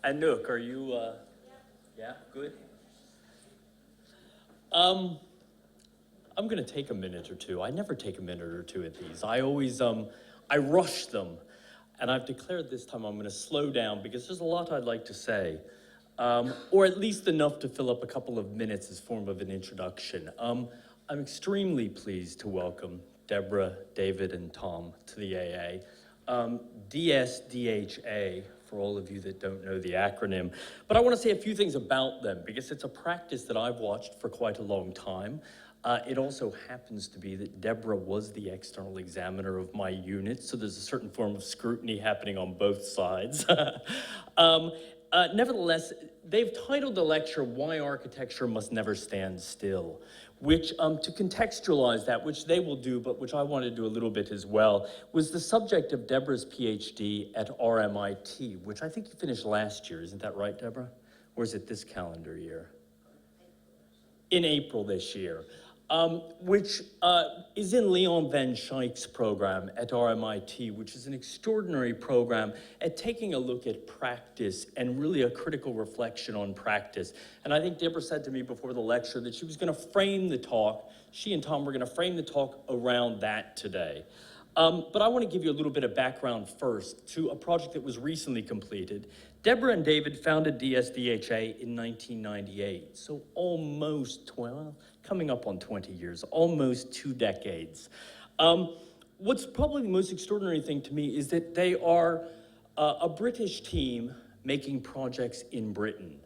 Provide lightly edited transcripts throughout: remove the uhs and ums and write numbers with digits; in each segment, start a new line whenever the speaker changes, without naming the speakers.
Anouk, are you, yeah, good? I'm gonna take a minute or two. I never take a minute or two at these. I always, I rush them. And I've declared this time I'm gonna slow down because there's a lot I'd like to say. Or at least enough to fill up a couple of minutes as form of an introduction. I'm extremely pleased to welcome Deborah, David, and Tom to the AA. DSDHA, for all of you that don't know the acronym. But I want to say a few things about them because it's a practice that I've watched for quite a long time. It also happens to be that Deborah was the external examiner of my unit, so there's a certain form of scrutiny happening on both sides. Nevertheless, they've titled the lecture, Why Architecture Must Never Stand Still, which, to contextualize that, which they will do, but which I want to do a little bit as well, was the subject of Deborah's PhD at RMIT, which I think you finished last year. Isn't that right, Deborah? Or is it this calendar year? In April this year. Which is in Leon Van Schaik's program at RMIT, which is an extraordinary program at taking a look at practice and really a critical reflection on practice. And I think Deborah said to me before the lecture that she was going to frame the talk, she and Tom were going to frame the talk around that today. But I want to give you a little bit of background first to a project that was recently completed. Deborah and David founded DSDHA in 1998, so almost 12, coming up on 20 years, almost 2 decades. What's probably the most extraordinary thing to me is that they are a British team making projects in Britain.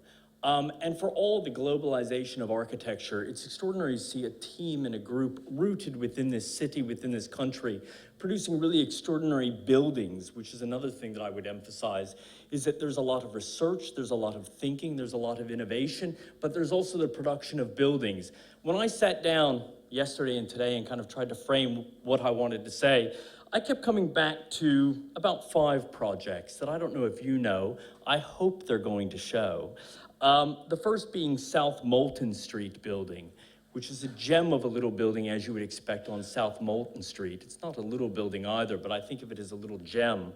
And for all the globalization of architecture, it's extraordinary to see a team and a group rooted within this city, within this country, producing really extraordinary buildings, which is another thing that I would emphasize, is that there's a lot of research, there's a lot of thinking, there's a lot of innovation, but there's also the production of buildings. When I sat down yesterday and today and kind of tried to frame what I wanted to say, I kept coming back to about 5 projects that I don't know if you know. I hope they're going to show. The first being South Moulton Street building, which is a gem of a little building as you would expect on South Moulton Street. It's not a little building either, but I think of it as a little gem.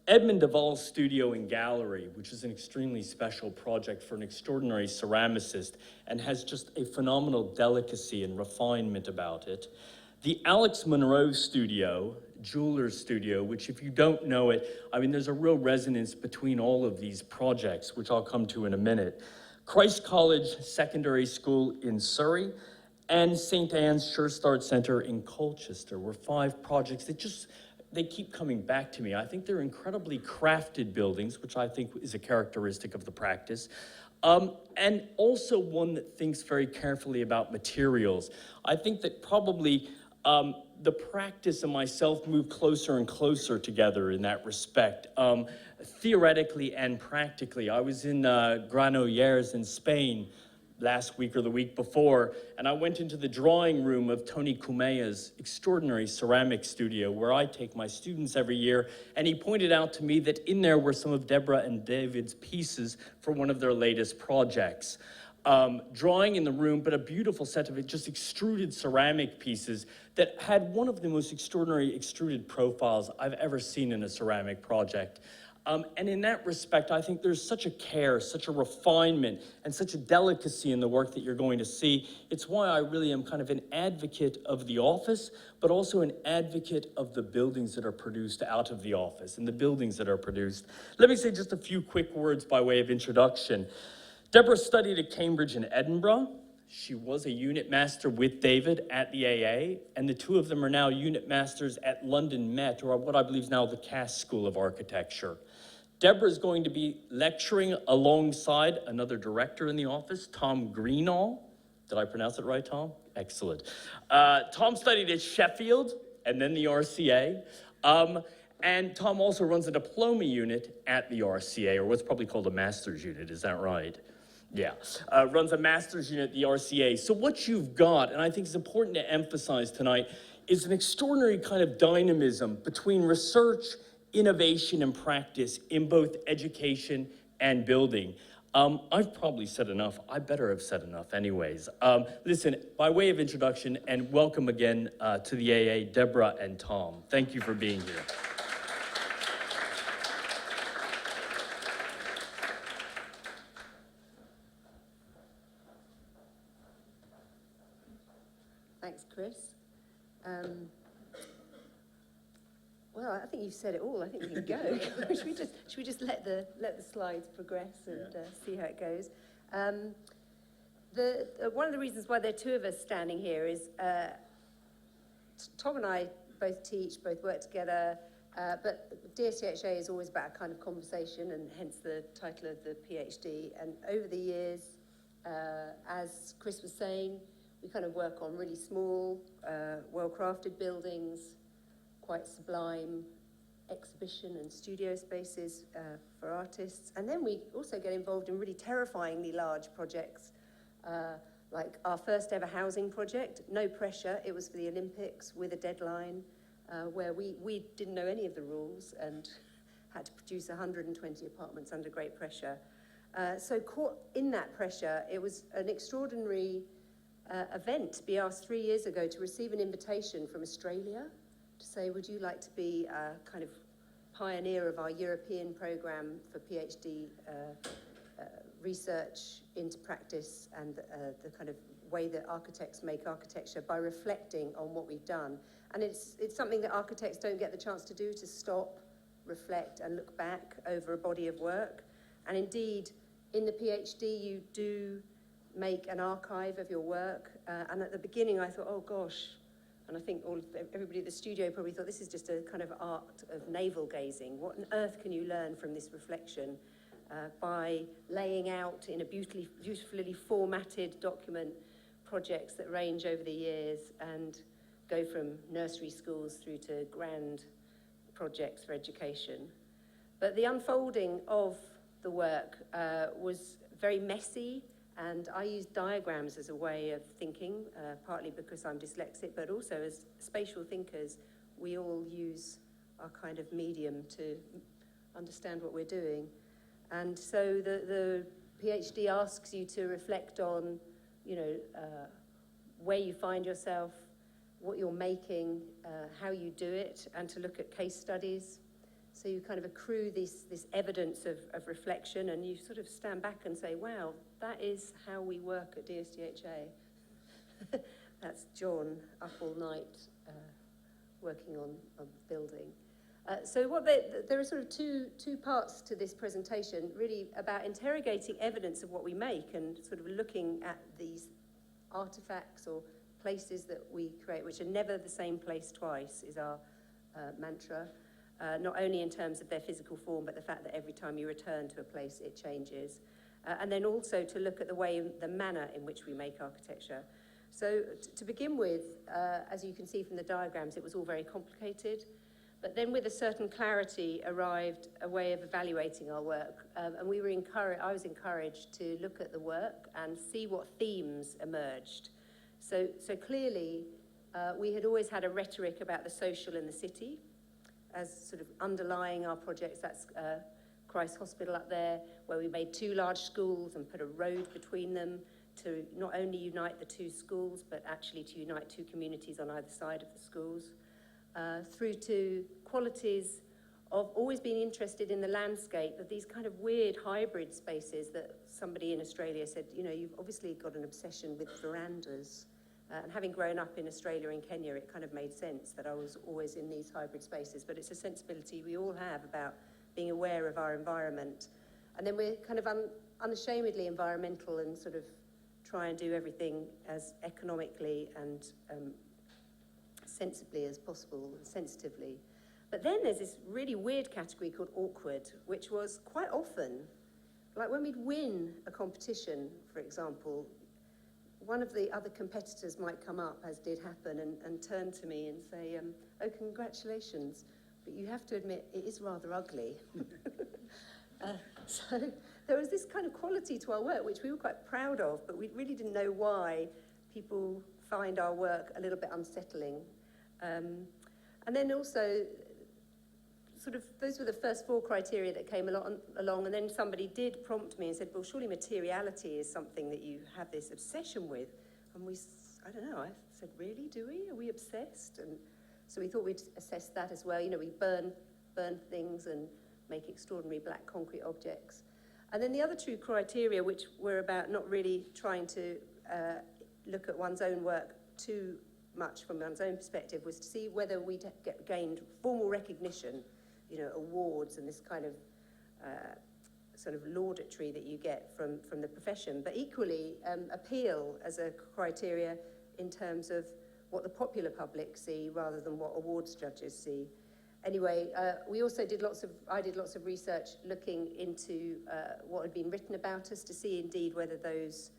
Edmund Duvall's Studio and Gallery, which is an extremely special project for an extraordinary ceramicist and has just a phenomenal delicacy and refinement about it. The Alex Monroe Studio, jeweler's studio, which if you don't know it, I mean, there's a real resonance between all of these projects, which I'll come to in a minute. Christ College Secondary School in Surrey and St. Anne's Church Art Center in Colchester were 5 projects that they keep coming back to me. I think they're incredibly crafted buildings, which I think is a characteristic of the practice. And also one that thinks very carefully about materials. I think that probably the practice and myself move closer and closer together in that respect, theoretically and practically. I was in Granollers in Spain last week or the week before, and I went into the drawing room of Tony Cumea's extraordinary ceramic studio where I take my students every year, and he pointed out to me that in there were some of Deborah and David's pieces for one of their latest projects. Drawing in the room, but a beautiful set of just extruded ceramic pieces that had one of the most extraordinary extruded profiles I've ever seen in a ceramic project. And in that respect, I think there's such a care, such a refinement, and such a delicacy in the work that you're going to see. It's why I really am kind of an advocate of the office, but also an advocate of the buildings that are produced out of the office and the buildings that are produced. Let me say just a few quick words by way of introduction. Deborah studied at Cambridge and Edinburgh. She was a unit master with David at the AA, and the 2 of them are now unit masters at London Met, or what I believe is now the Cass School of Architecture. Deborah is going to be lecturing alongside another director in the office, Tom Greenall. Did I pronounce it right, Tom? Excellent. Tom studied at Sheffield and then the RCA. And Tom also runs a diploma unit at the RCA, or what's probably called a master's unit, is that right? Yeah, runs a master's unit at the RCA. So what you've got, and I think it's important to emphasize tonight, is an extraordinary kind of dynamism between research, innovation, and practice in both education and building. I've probably said enough. I better have said enough anyways. Listen, by way of introduction, and welcome again to the AA, Deborah and Tom. Thank you for being here.
Well, I think you've said it all. I think we can go. should we just let the slides progress and see how it goes? One of the reasons why there are two of us standing here is Tom and I both teach, both work together, but DSDHA is always about a kind of conversation, and hence the title of the PhD. And over the years, as Chris was saying, we kind of work on really small, well-crafted buildings, quite sublime exhibition and studio spaces for artists. And then we also get involved in really terrifyingly large projects, like our first ever housing project, no pressure, it was for the Olympics with a deadline, where we didn't know any of the rules and had to produce 120 apartments under great pressure. So caught in that pressure, it was an extraordinary event to be asked 3 years ago to receive an invitation from Australia to say, would you like to be a kind of pioneer of our European program for PhD research into practice and the kind of way that architects make architecture by reflecting on what we've done. And it's something that architects don't get the chance to do, to stop, reflect and look back over a body of work. And indeed, in the PhD, you do make an archive of your work. And at the beginning, I thought, oh gosh, and I think everybody at the studio probably thought this is just a kind of art of navel gazing. What on earth can you learn from this reflection by laying out in a beautifully formatted document projects that range over the years and go from nursery schools through to grand projects for education. But the unfolding of the work was very messy, and I used diagrams as a way of thinking, partly because I'm dyslexic, but also as spatial thinkers, we all use our kind of medium to understand what we're doing. And so the PhD asks you to reflect on, where you find yourself, what you're making, how you do it, and to look at case studies. So you kind of accrue this evidence of reflection, and you sort of stand back and say, wow, that is how we work at DSDHA. That's John up all night working on building. So there are sort of two parts to this presentation, really about interrogating evidence of what we make and sort of looking at these artifacts or places that we create, which are never the same place twice, is our mantra. Not only in terms of their physical form, but the fact that every time you return to a place, it changes. And then also to look at the manner in which we make architecture. So to begin with, as you can see from the diagrams, it was all very complicated. But then with a certain clarity arrived a way of evaluating our work. And I was encouraged to look at the work and see what themes emerged. So clearly, we had always had a rhetoric about the social in the city as sort of underlying our projects. That's Christ Hospital up there, where we made 2 large schools and put a road between them to not only unite the 2 schools, but actually to unite 2 communities on either side of the schools. Through to qualities of always being interested in the landscape, of these kind of weird hybrid spaces that somebody in Australia said, you've obviously got an obsession with verandas. And having grown up in Australia and Kenya, it kind of made sense that I was always in these hybrid spaces. But it's a sensibility we all have about being aware of our environment. And then we're kind of unashamedly environmental and sort of try and do everything as economically and sensibly as possible, and sensitively. But then there's this really weird category called awkward, which was quite often, like when we'd win a competition, for example, one of the other competitors might come up, as did happen, and turn to me and say, oh, congratulations, but you have to admit it is rather ugly. So there was this kind of quality to our work, which we were quite proud of, but we really didn't know why people find our work a little bit unsettling. And then also, sort of, those were the first 4 criteria that came along, and then somebody did prompt me and said, well, surely materiality is something that you have this obsession with. And I don't know, I said, really, do we? Are we obsessed? And so we thought we'd assess that as well. We burn things and make extraordinary black concrete objects. And then the other 2 criteria, which were about not really trying to look at one's own work too much from one's own perspective was to see whether we'd gained formal recognition, you know, awards and this kind of sort of laudatory that you get from the profession, but equally appeal as a criteria in terms of what the popular public see rather than what awards judges see. Anyway, we also I did lots of research looking into what had been written about us to see indeed whether those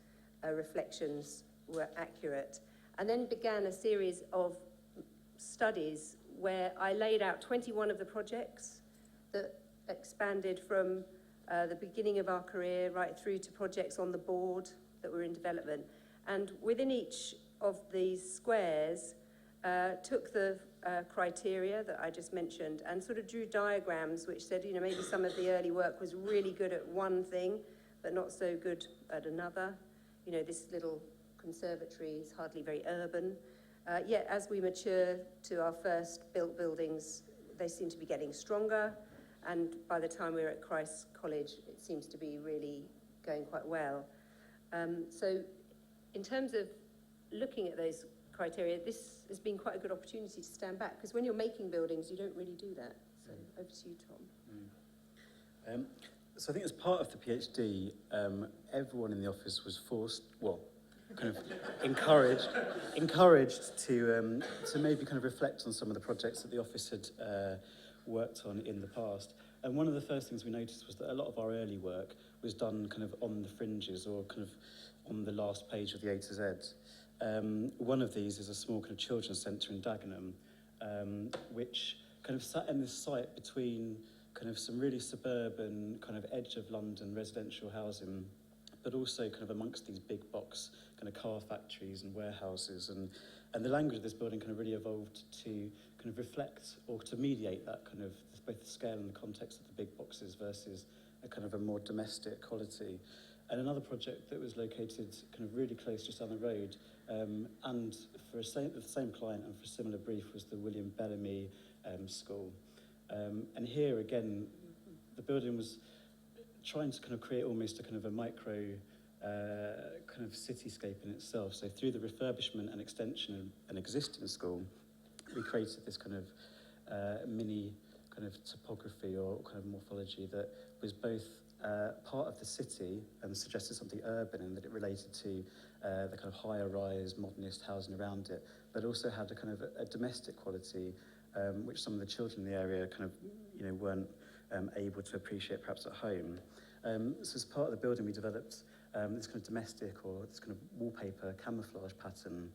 reflections were accurate. And then began a series of studies where I laid out 21 of the projects that expanded from the beginning of our career right through to projects on the board that were in development. And within each of these squares, took the criteria that I just mentioned and sort of drew diagrams which said, you know, maybe some of the early work was really good at one thing, but not so good at another. You know, this little conservatory is hardly very urban. Yet as we mature to our first built buildings, they seem to be getting stronger. And by the time we were at Christ's College, it seems to be really going quite well. So in terms of looking at those criteria, this has been quite a good opportunity to stand back, because when you're making buildings, you don't really do that. So over to you, Tom.
So I think as part of the PhD, everyone in the office was forced, well, kind of encouraged to maybe kind of reflect on some of the projects that the office had worked on in the past. And one of the first things we noticed was that a lot of our early work was done kind of on the fringes or kind of on the last page of the A to Z. One of these is a small kind of children's centre in Dagenham, which kind of sat in this site between kind of some really suburban kind of edge of London residential housing, but also kind of amongst these big box kind of car factories and warehouses. And the language of this building kind of really evolved to kind of reflect or to mediate that kind of both the scale and the context of the big boxes versus a kind of a more domestic quality. And another project that was located kind of really close just down the road, and for the same client and for a similar brief, was the William Bellamy School. And here again, the building was trying to kind of create almost a kind of a micro kind of cityscape in itself. So through the refurbishment and extension of an existing school, we created this kind of mini kind of topography or kind of morphology that was both part of the city and suggested something urban in that it related to the kind of higher rise modernist housing around it, but also had a kind of a domestic quality which some of the children in the area kind of, you know, weren't able to appreciate perhaps at home. So as part of the building we developed this kind of domestic or this kind of wallpaper camouflage pattern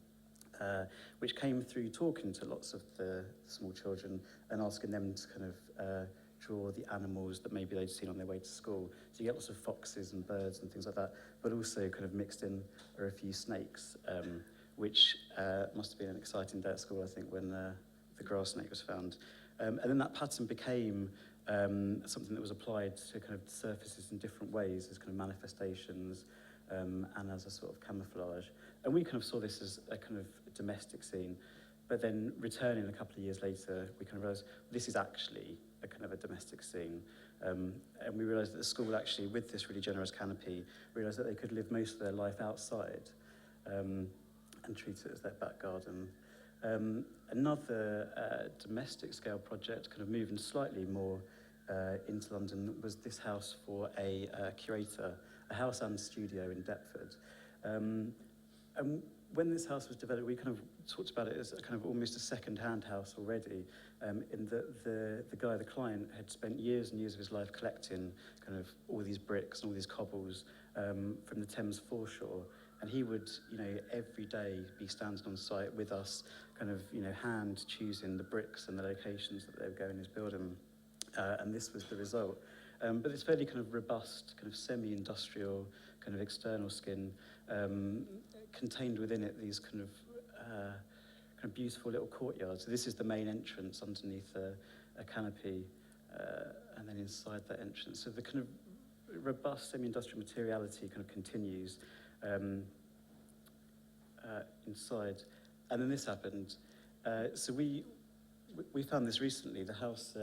which came through talking to lots of the small children and asking them to kind of draw the animals that maybe they'd seen on their way to school. So you get lots of foxes and birds and things like that, but also kind of mixed in are a few snakes, which must have been an exciting day at school, I think, when the grass snake was found. And then that pattern became something that was applied to kind of surfaces in different ways as kind of manifestations and as a sort of camouflage. And we kind of saw this as a kind of domestic scene, but then returning a couple of years later, we kind of realised this is actually a kind of a domestic scene. And we realised that the school actually, with this really generous canopy, realised that they could live most of their life outside and treat it as their back garden. Another domestic scale project, kind of moving slightly more into London, was this house for a curator, a house and studio in Deptford. And when this house was developed, we kind of talked about it as a kind of almost a second-hand house already, in that the guy, the client, had spent years and years of his life collecting kind of all these bricks and all these cobbles from the Thames foreshore. And he would, you know, every day be standing on site with us, kind of, you know, hand choosing the bricks and the locations that they would go in his building. And this was the result. But it's fairly kind of robust, kind of semi-industrial, kind of external skin, contained within it these kind of beautiful little courtyards. So this is the main entrance underneath a canopy, and then inside that entrance. So the kind of robust semi-industrial materiality kind of continues inside. And then this happened. So we found this recently. The house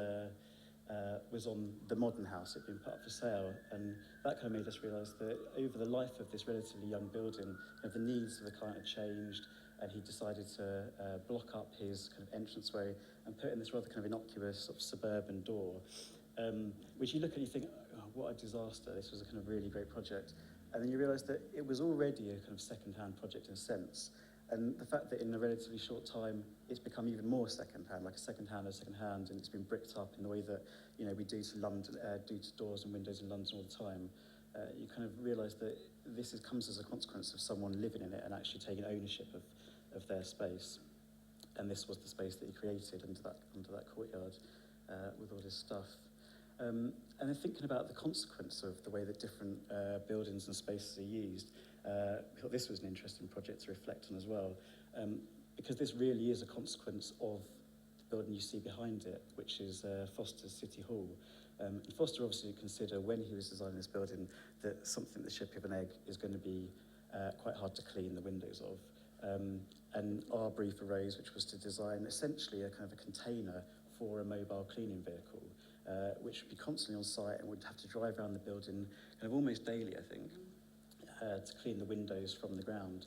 was on the modern house. It had been put up for sale, and that kind of made us realise that over the life of this relatively young building, the needs of the client had changed, and he decided to block up his kind of entranceway and put in this rather kind of innocuous sort of suburban door, which you look at and you think, oh, what a disaster, this was a kind of really great project. And then you realise that it was already a kind of second-hand project in a sense. And the fact that in a relatively short time, it's become even more second-hand, like a second-hand, and it's been bricked up in the way that, you know, we do to London, do to doors and windows in London all the time. You kind of realise that this comes as a consequence of someone living in it and actually taking ownership of their space. And this was the space that he created under that courtyard with all his stuff. And then thinking about the consequence of the way that different buildings and spaces are used, I thought this was an interesting project to reflect on as well, because this really is a consequence of the building you see behind it, which is Foster's City Hall. And Foster obviously considered when he was designing this building that something the shape of an egg is going to be quite hard to clean the windows of. And our brief arose, which was to design essentially a kind of a container for a mobile cleaning vehicle, which would be constantly on site and would have to drive around the building kind of almost daily, I think, to clean the windows from the ground.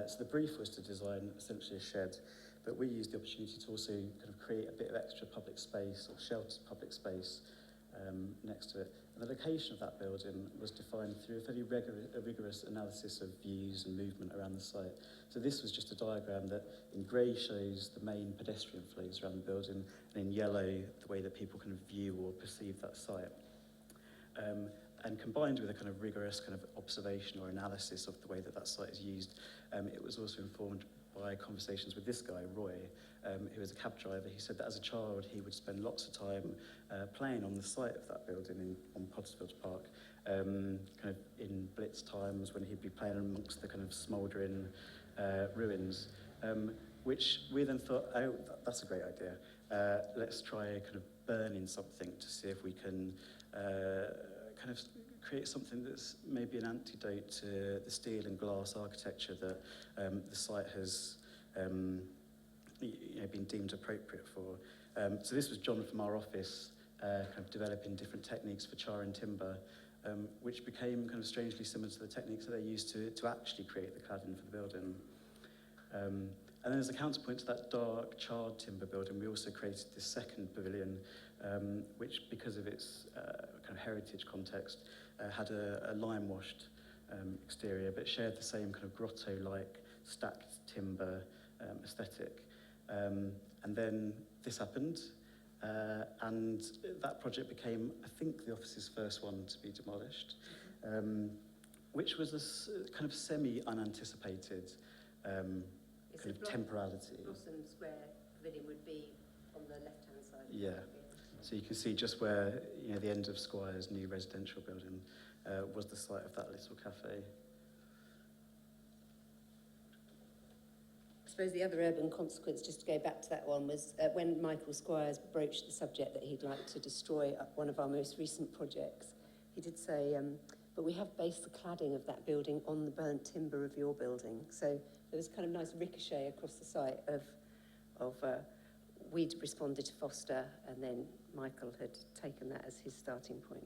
So the brief was to design essentially a shed, but we used the opportunity to also kind of create a bit of extra public space or sheltered public space next to it. And the location of that building was defined through a fairly rigorous analysis of views and movement around the site. So this was just a diagram that in grey shows the main pedestrian flows around the building, and in yellow the way that people kind of view or perceive that site. And combined with a kind of rigorous kind of observation or analysis of the way that that site is used, it was also informed by conversations with this guy, Roy, who was a cab driver. He said that as a child he would spend lots of time playing on the site of that building on Pottersfield Park, kind of in blitz times when he'd be playing amongst the kind of smouldering ruins, which we then thought, oh, that's a great idea. Let's try kind of burning something to see if we can kind of create something that's maybe an antidote to the steel and glass architecture that the site has been deemed appropriate for. So this was John from our office kind of developing different techniques for charring timber, which became kind of strangely similar to the techniques that they used to actually create the cladding for the building. And then as a counterpoint to that dark charred timber building, we also created this second pavilion, which, because of its kind of heritage context, had a lime-washed exterior, but shared the same kind of grotto-like stacked timber aesthetic. And then this happened, and that project became, I think, the office's first one to be demolished, which was a kind of semi-unanticipated kind of temporality.
Blossom Square Pavilion would be on the left-hand side.
Yeah. So you can see just where, you know, the end of Squire's new residential building was the site of that little cafe.
I suppose the other urban consequence, just to go back to that one, was when Michael Squires broached the subject that he'd like to destroy one of our most recent projects. He did say, but we have based the cladding of that building on the burnt timber of your building. So there was kind of nice ricochet across the site of we'd responded to Foster, and then Michael had taken that as his starting point.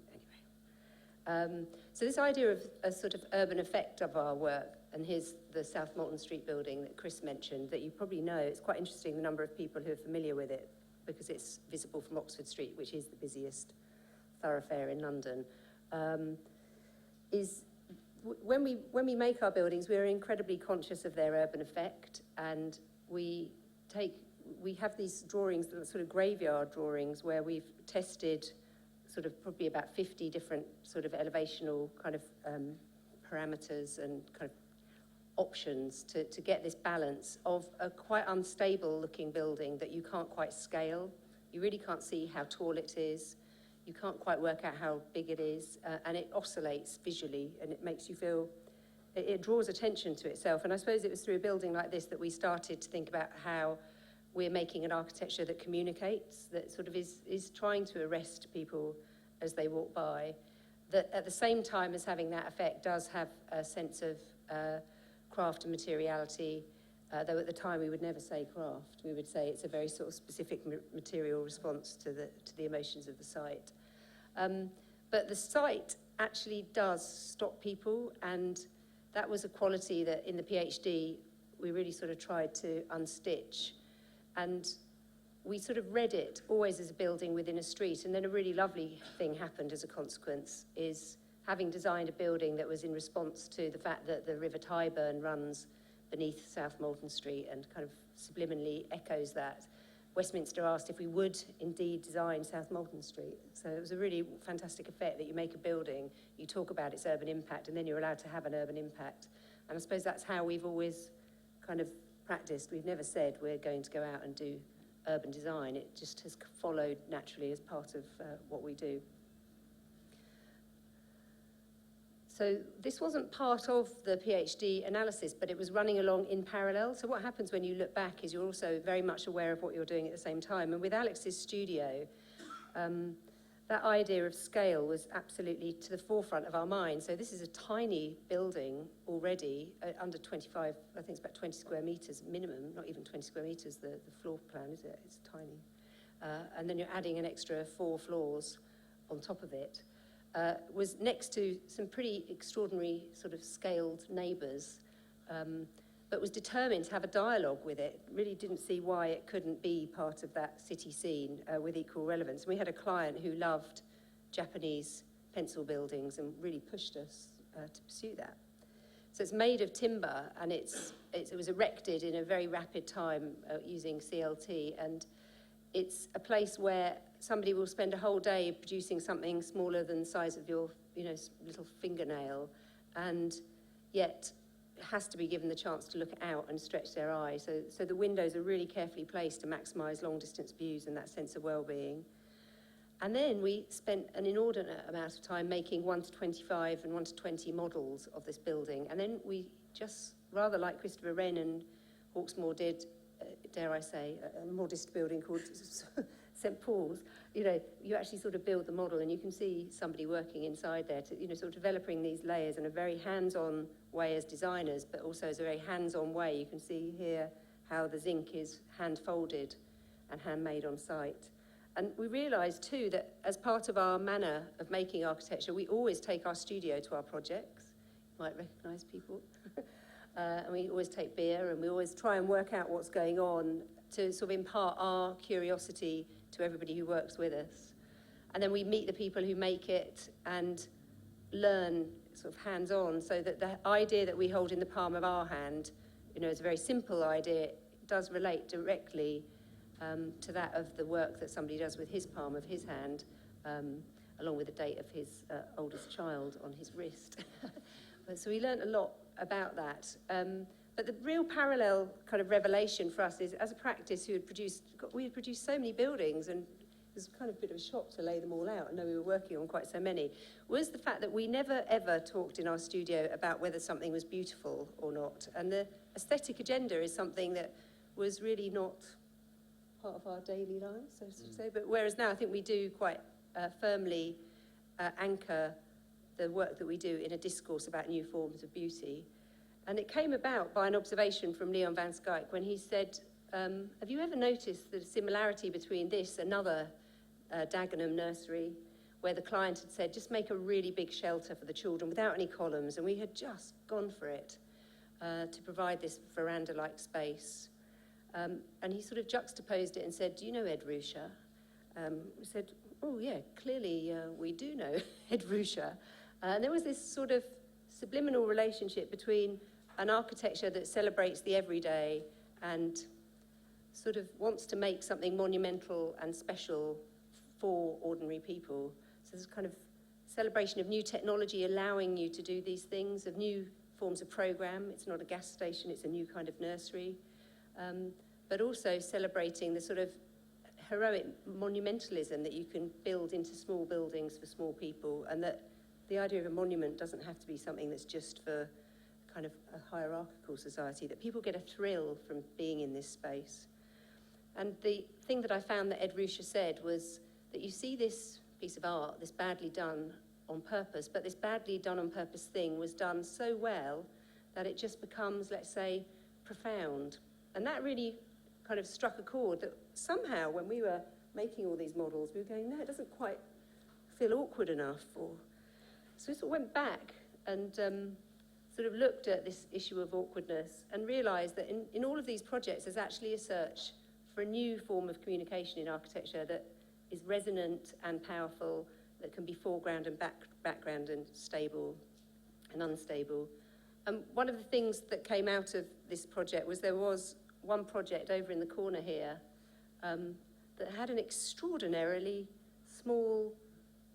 Anyway, so this idea of a sort of urban effect of our work, and here's the South Molton Street building that Chris mentioned, that you probably know. It's quite interesting the number of people who are familiar with it, because it's visible from Oxford Street, which is the busiest thoroughfare in London. When we make our buildings, we're incredibly conscious of their urban effect, and we have these drawings, sort of graveyard drawings, where we've tested sort of probably about 50 different sort of elevational kind of parameters and kind of options to get this balance of a quite unstable looking building that you can't quite scale. You really can't see how tall it is. You can't quite work out how big it is, and it oscillates visually, and it makes you feel, it draws attention to itself. And I suppose it was through a building like this that we started to think about how we're making an architecture that communicates, that sort of is trying to arrest people as they walk by, that at the same time as having that effect does have a sense of craft and materiality, though at the time we would never say craft. We would say it's a very sort of specific material response to the emotions of the site. But the site actually does stop people, and that was a quality that in the PhD we really sort of tried to unstitch. And we sort of read it always as a building within a street, and then a really lovely thing happened as a consequence, is having designed a building that was in response to the fact that the River Tyburn runs beneath South Molton Street and kind of subliminally echoes that. Westminster asked if we would indeed design South Molton Street. So it was a really fantastic effect that you make a building, you talk about its urban impact, and then you're allowed to have an urban impact. And I suppose that's how we've always kind of practiced. We've never said we're going to go out and do urban design. It just has followed naturally as part of what we do. So this wasn't part of the PhD analysis, but it was running along in parallel. So what happens when you look back is you're also very much aware of what you're doing at the same time. And with Alex's studio, that idea of scale was absolutely to the forefront of our mind. So this is a tiny building already, under 25, I think it's about 20 square metres minimum, not even 20 square metres, the floor plan, is it? It's tiny. And then you're adding an extra 4 floors on top of it. Was next to some pretty extraordinary sort of scaled neighbours, but was determined to have a dialogue with it. Really didn't see why it couldn't be part of that city scene with equal relevance. And we had a client who loved Japanese pencil buildings and really pushed us to pursue that. So it's made of timber, and it was erected in a very rapid time using CLT, and it's a place where somebody will spend a whole day producing something smaller than the size of your, little fingernail, and yet has to be given the chance to look out and stretch their eye. So the windows are really carefully placed to maximise long-distance views and that sense of well-being. And then we spent an inordinate amount of time making 1:25 and 1:20 models of this building. And then we just, rather like Christopher Wren and Hawksmoor did, dare I say, a modest building called St. Paul's, you actually sort of build the model, and you can see somebody working inside there to, sort of developing these layers in a very hands-on way as designers, but also as a very hands-on way. You can see here how the zinc is hand-folded and handmade on site. And we realised too that as part of our manner of making architecture, we always take our studio to our projects. You might recognise people. And we always take beer, and we always try and work out what's going on to sort of impart our curiosity to everybody who works with us. And then we meet the people who make it and learn sort of hands-on, so that the idea that we hold in the palm of our hand, is a very simple idea. It does relate directly to that of the work that somebody does with his palm of his hand, along with the date of his oldest child on his wrist. So we learned a lot about that. But the real parallel kind of revelation for us is, as a practice we had produced so many buildings, and it was kind of a bit of a shock to lay them all out. I know we were working on quite so many, was the fact that we never ever talked in our studio about whether something was beautiful or not. And the aesthetic agenda is something that was really not part of our daily lives, so to say. But whereas now I think we do quite firmly anchor the work that we do in a discourse about new forms of beauty. And it came about by an observation from Leon van Skyke when he said, have you ever noticed the similarity between this, another Dagenham nursery, where the client had said, just make a really big shelter for the children without any columns, and we had just gone for it to provide this veranda-like space. And he sort of juxtaposed it and said, do you know Ed Ruscha? We said, oh yeah, clearly we do know Ed Ruscha. And there was this sort of subliminal relationship between an architecture that celebrates the everyday and sort of wants to make something monumental and special for ordinary people. So there's kind of celebration of new technology allowing you to do these things, of new forms of program. It's not a gas station, it's a new kind of nursery. But also celebrating the sort of heroic monumentalism that you can build into small buildings for small people, and that the idea of a monument doesn't have to be something that's just for kind of a hierarchical society, that people get a thrill from being in this space. And the thing that I found that Ed Ruscha said was that you see this piece of art, this badly done on purpose, but this badly done on purpose thing was done so well that it just becomes, let's say, profound. And that really kind of struck a chord that somehow when we were making all these models, we were going, no, it doesn't quite feel awkward enough. So we sort of went back and sort sort of looked at this issue of awkwardness and realised that in all of these projects there's actually a search for a new form of communication in architecture that is resonant and powerful, that can be foreground and background and stable and unstable. And one of the things that came out of this project was there was one project over in the corner here that had an extraordinarily small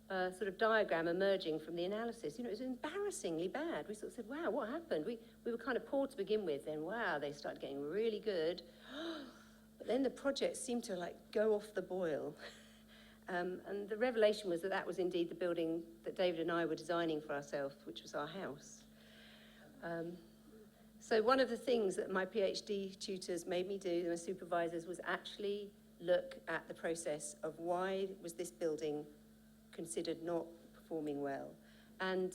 sort of diagram emerging from the analysis. You know, it was embarrassingly bad. We sort of said, wow, what happened? We were kind of poor to begin with, then wow, they started getting really good. But then the project seemed to like go off the boil. And the revelation was that that was indeed the building that David and I were designing for ourselves, which was our house. So one of the things that my PhD tutors made me do, my supervisors, was actually look at the process of why was this building considered not performing well. And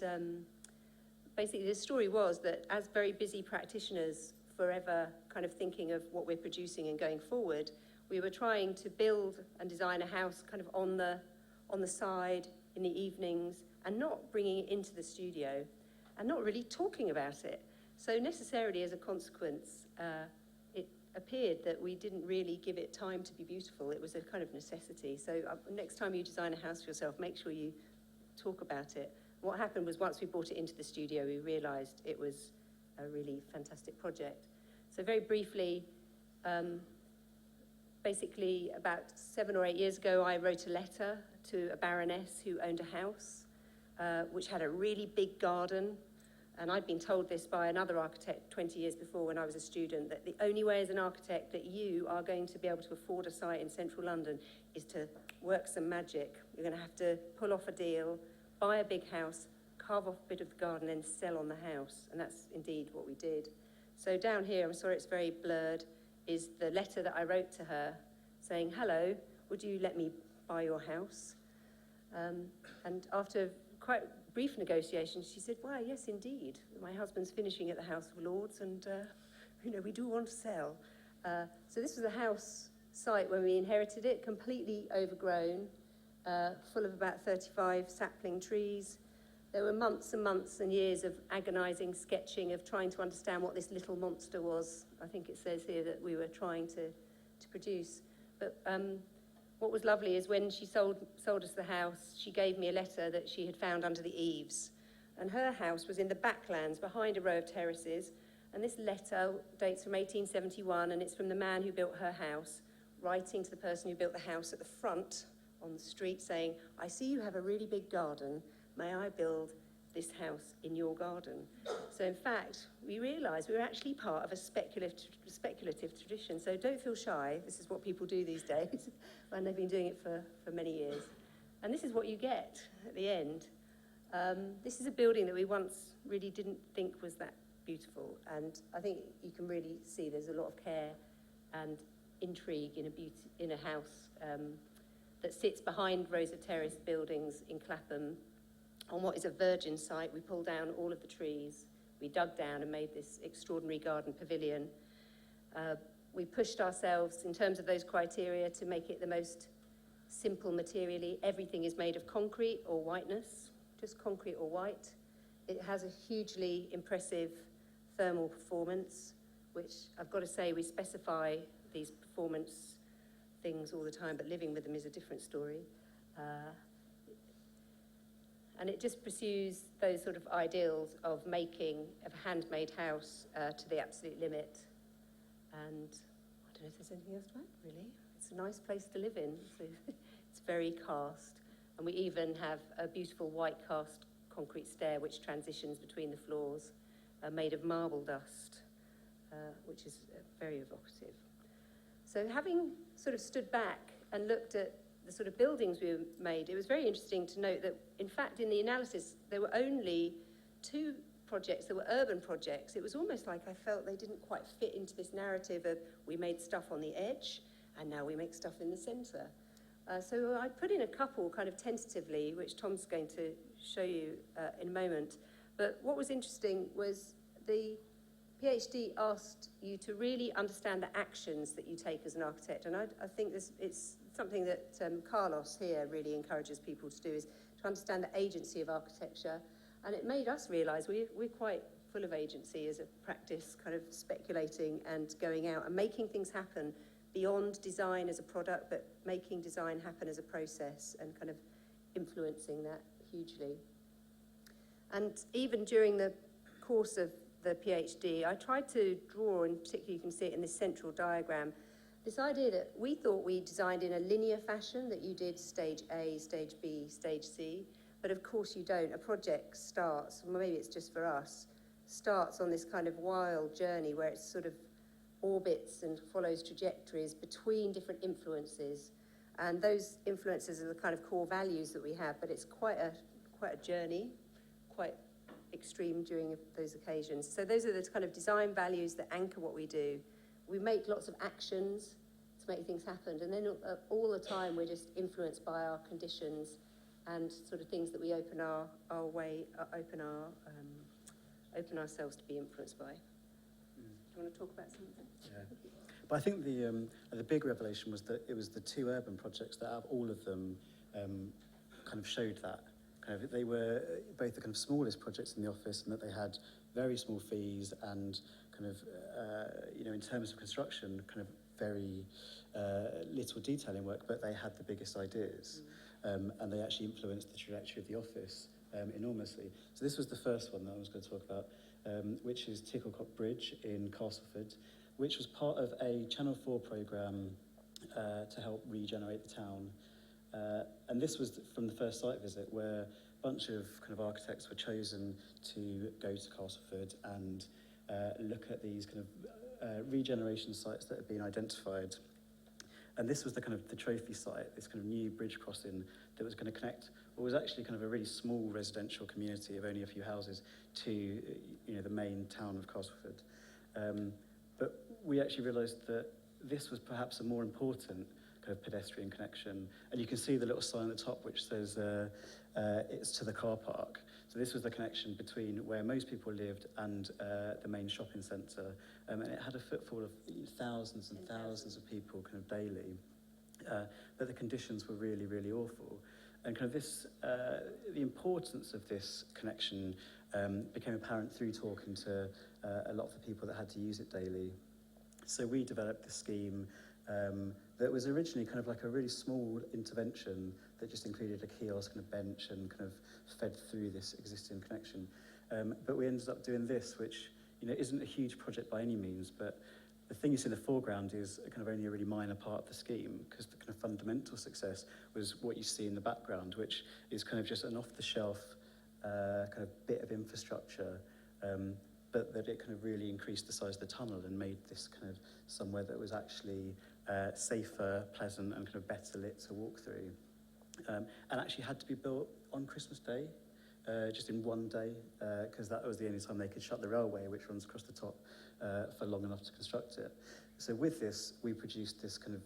basically the story was that as very busy practitioners, forever kind of thinking of what we're producing and going forward, we were trying to build and design a house kind of on the side in the evenings and not bringing it into the studio and not really talking about it. So necessarily as a consequence, it appeared that we didn't really give it time to be beautiful. It was a kind of necessity. So next time you design a house for yourself, make sure you talk about it. What happened was once we brought it into the studio, we realised it was a really fantastic project. So very briefly, basically about 7 or 8 years ago, I wrote a letter to a baroness who owned a house, which had a really big garden. And I'd been told this by another architect 20 years before when I was a student, that the only way as an architect that you are going to be able to afford a site in central London is to work some magic. You're going to have to pull off a deal, buy a big house, carve off a bit of the garden, and sell on the house. And that's indeed what we did. So down here, I'm sorry it's very blurred, is the letter that I wrote to her saying, hello, would you let me buy your house? And after quite brief negotiations, she said, well, yes, indeed. My husband's finishing at the House of Lords and, you know, we do want to sell. So this was a house site when we inherited it, completely overgrown, full of about 35 sapling trees. There were months and months and years of agonising sketching of trying to understand what this little monster was. I think it says here that we were trying to produce. But what was lovely is when she sold us the house, she gave me a letter that she had found under the eaves. And her house was in the backlands behind a row of terraces. And this letter dates from 1871, and it's from the man who built her house, writing to the person who built the house at the front on the street saying, I see you have a really big garden. May I build this house in your garden? So in fact, we realised we were actually part of a speculative tradition. So don't feel shy. This is what people do these days, and they've been doing it for many years. And this is what you get at the end. This is a building that we once really didn't think was that beautiful. And I think you can really see there's a lot of care and intrigue in a house that sits behind rows of terrace buildings in Clapham. On what is a virgin site, we pulled down all of the trees. We dug down and made this extraordinary garden pavilion. We pushed ourselves in terms of those criteria to make it the most simple materially. Everything is made of concrete or whiteness, just concrete or white. It has a hugely impressive thermal performance, which I've got to say, we specify these performance things all the time, but living with them is a different story. And it just pursues those sort of ideals of making a handmade house to the absolute limit. And I don't know if there's anything else to add, really. It's a nice place to live in. So it's very cast. And we even have a beautiful white cast concrete stair which transitions between the floors, made of marble dust, which is very evocative. So having sort of stood back and looked at the sort of buildings we made, it was very interesting to note that, in fact, in the analysis, there were only 2 projects that were urban projects. It was almost like I felt they didn't quite fit into this narrative of we made stuff on the edge and now we make stuff in the centre. So I put in a couple kind of tentatively, which Tom's going to show you in a moment. But what was interesting was the PhD asked you to really understand the actions that you take as an architect. And I think it's something that Carlos here really encourages people to do, is to understand the agency of architecture. And it made us realise we're quite full of agency as a practice, kind of speculating and going out and making things happen beyond design as a product, but making design happen as a process and kind of influencing that hugely. And even during the course of the PhD, I tried to draw, and particularly you can see it in this central diagram, this idea that we thought we designed in a linear fashion, that you did stage A, stage B, stage C, but of course you don't. A project starts, maybe it's just for us, starts on this kind of wild journey where it sort of orbits and follows trajectories between different influences. And those influences are the kind of core values that we have, but it's quite a journey, quite extreme during those occasions. So those are the kind of design values that anchor what we do. We make lots of actions to make things happen, and then all the time we're just influenced by our conditions and sort of things that we open ourselves to be influenced by. Do you want to talk about something?
Yeah. But I think the big revelation was that it was the two urban projects that out of all of them kind of showed that. Kind of, they were both the kind of smallest projects in the office, and that they had very small fees and kind of, in terms of construction, kind of very little detailing work, but they had the biggest ideas. And they actually influenced the trajectory of the office enormously. So this was the first one that I was going to talk about, which is Ticklecock Bridge in Castleford, which was part of a Channel 4 programme to help regenerate the town. And this was from the first site visit, where a bunch of kind of architects were chosen to go to Castleford and look at these kind of regeneration sites that had been identified. And this was the kind of the trophy site, this kind of new bridge crossing that was going to connect what was actually kind of a really small residential community of only a few houses to the main town of Castleford. But we actually realised that this was perhaps a more important kind of pedestrian connection. And you can see the little sign at the top which says it's to the car park. So this was the connection between where most people lived and the main shopping centre. And it had a footfall of thousands and thousands of people kind of daily. But the conditions were really, really awful. And kind of this, the importance of this connection became apparent through talking to a lot of the people that had to use it daily. So we developed this scheme that was originally kind of like a really small intervention that just included a kiosk and a bench and kind of fed through this existing connection. But we ended up doing this, which isn't a huge project by any means, but the thing you see in the foreground is kind of only a really minor part of the scheme, because the kind of fundamental success was what you see in the background, which is kind of just an off-the-shelf kind of bit of infrastructure, but that it kind of really increased the size of the tunnel and made this kind of somewhere that was actually safer, pleasant, and kind of better lit to walk through. And actually had to be built on Christmas Day, just in one day, because that was the only time they could shut the railway, which runs across the top, for long enough to construct it. So with this, we produced this kind of,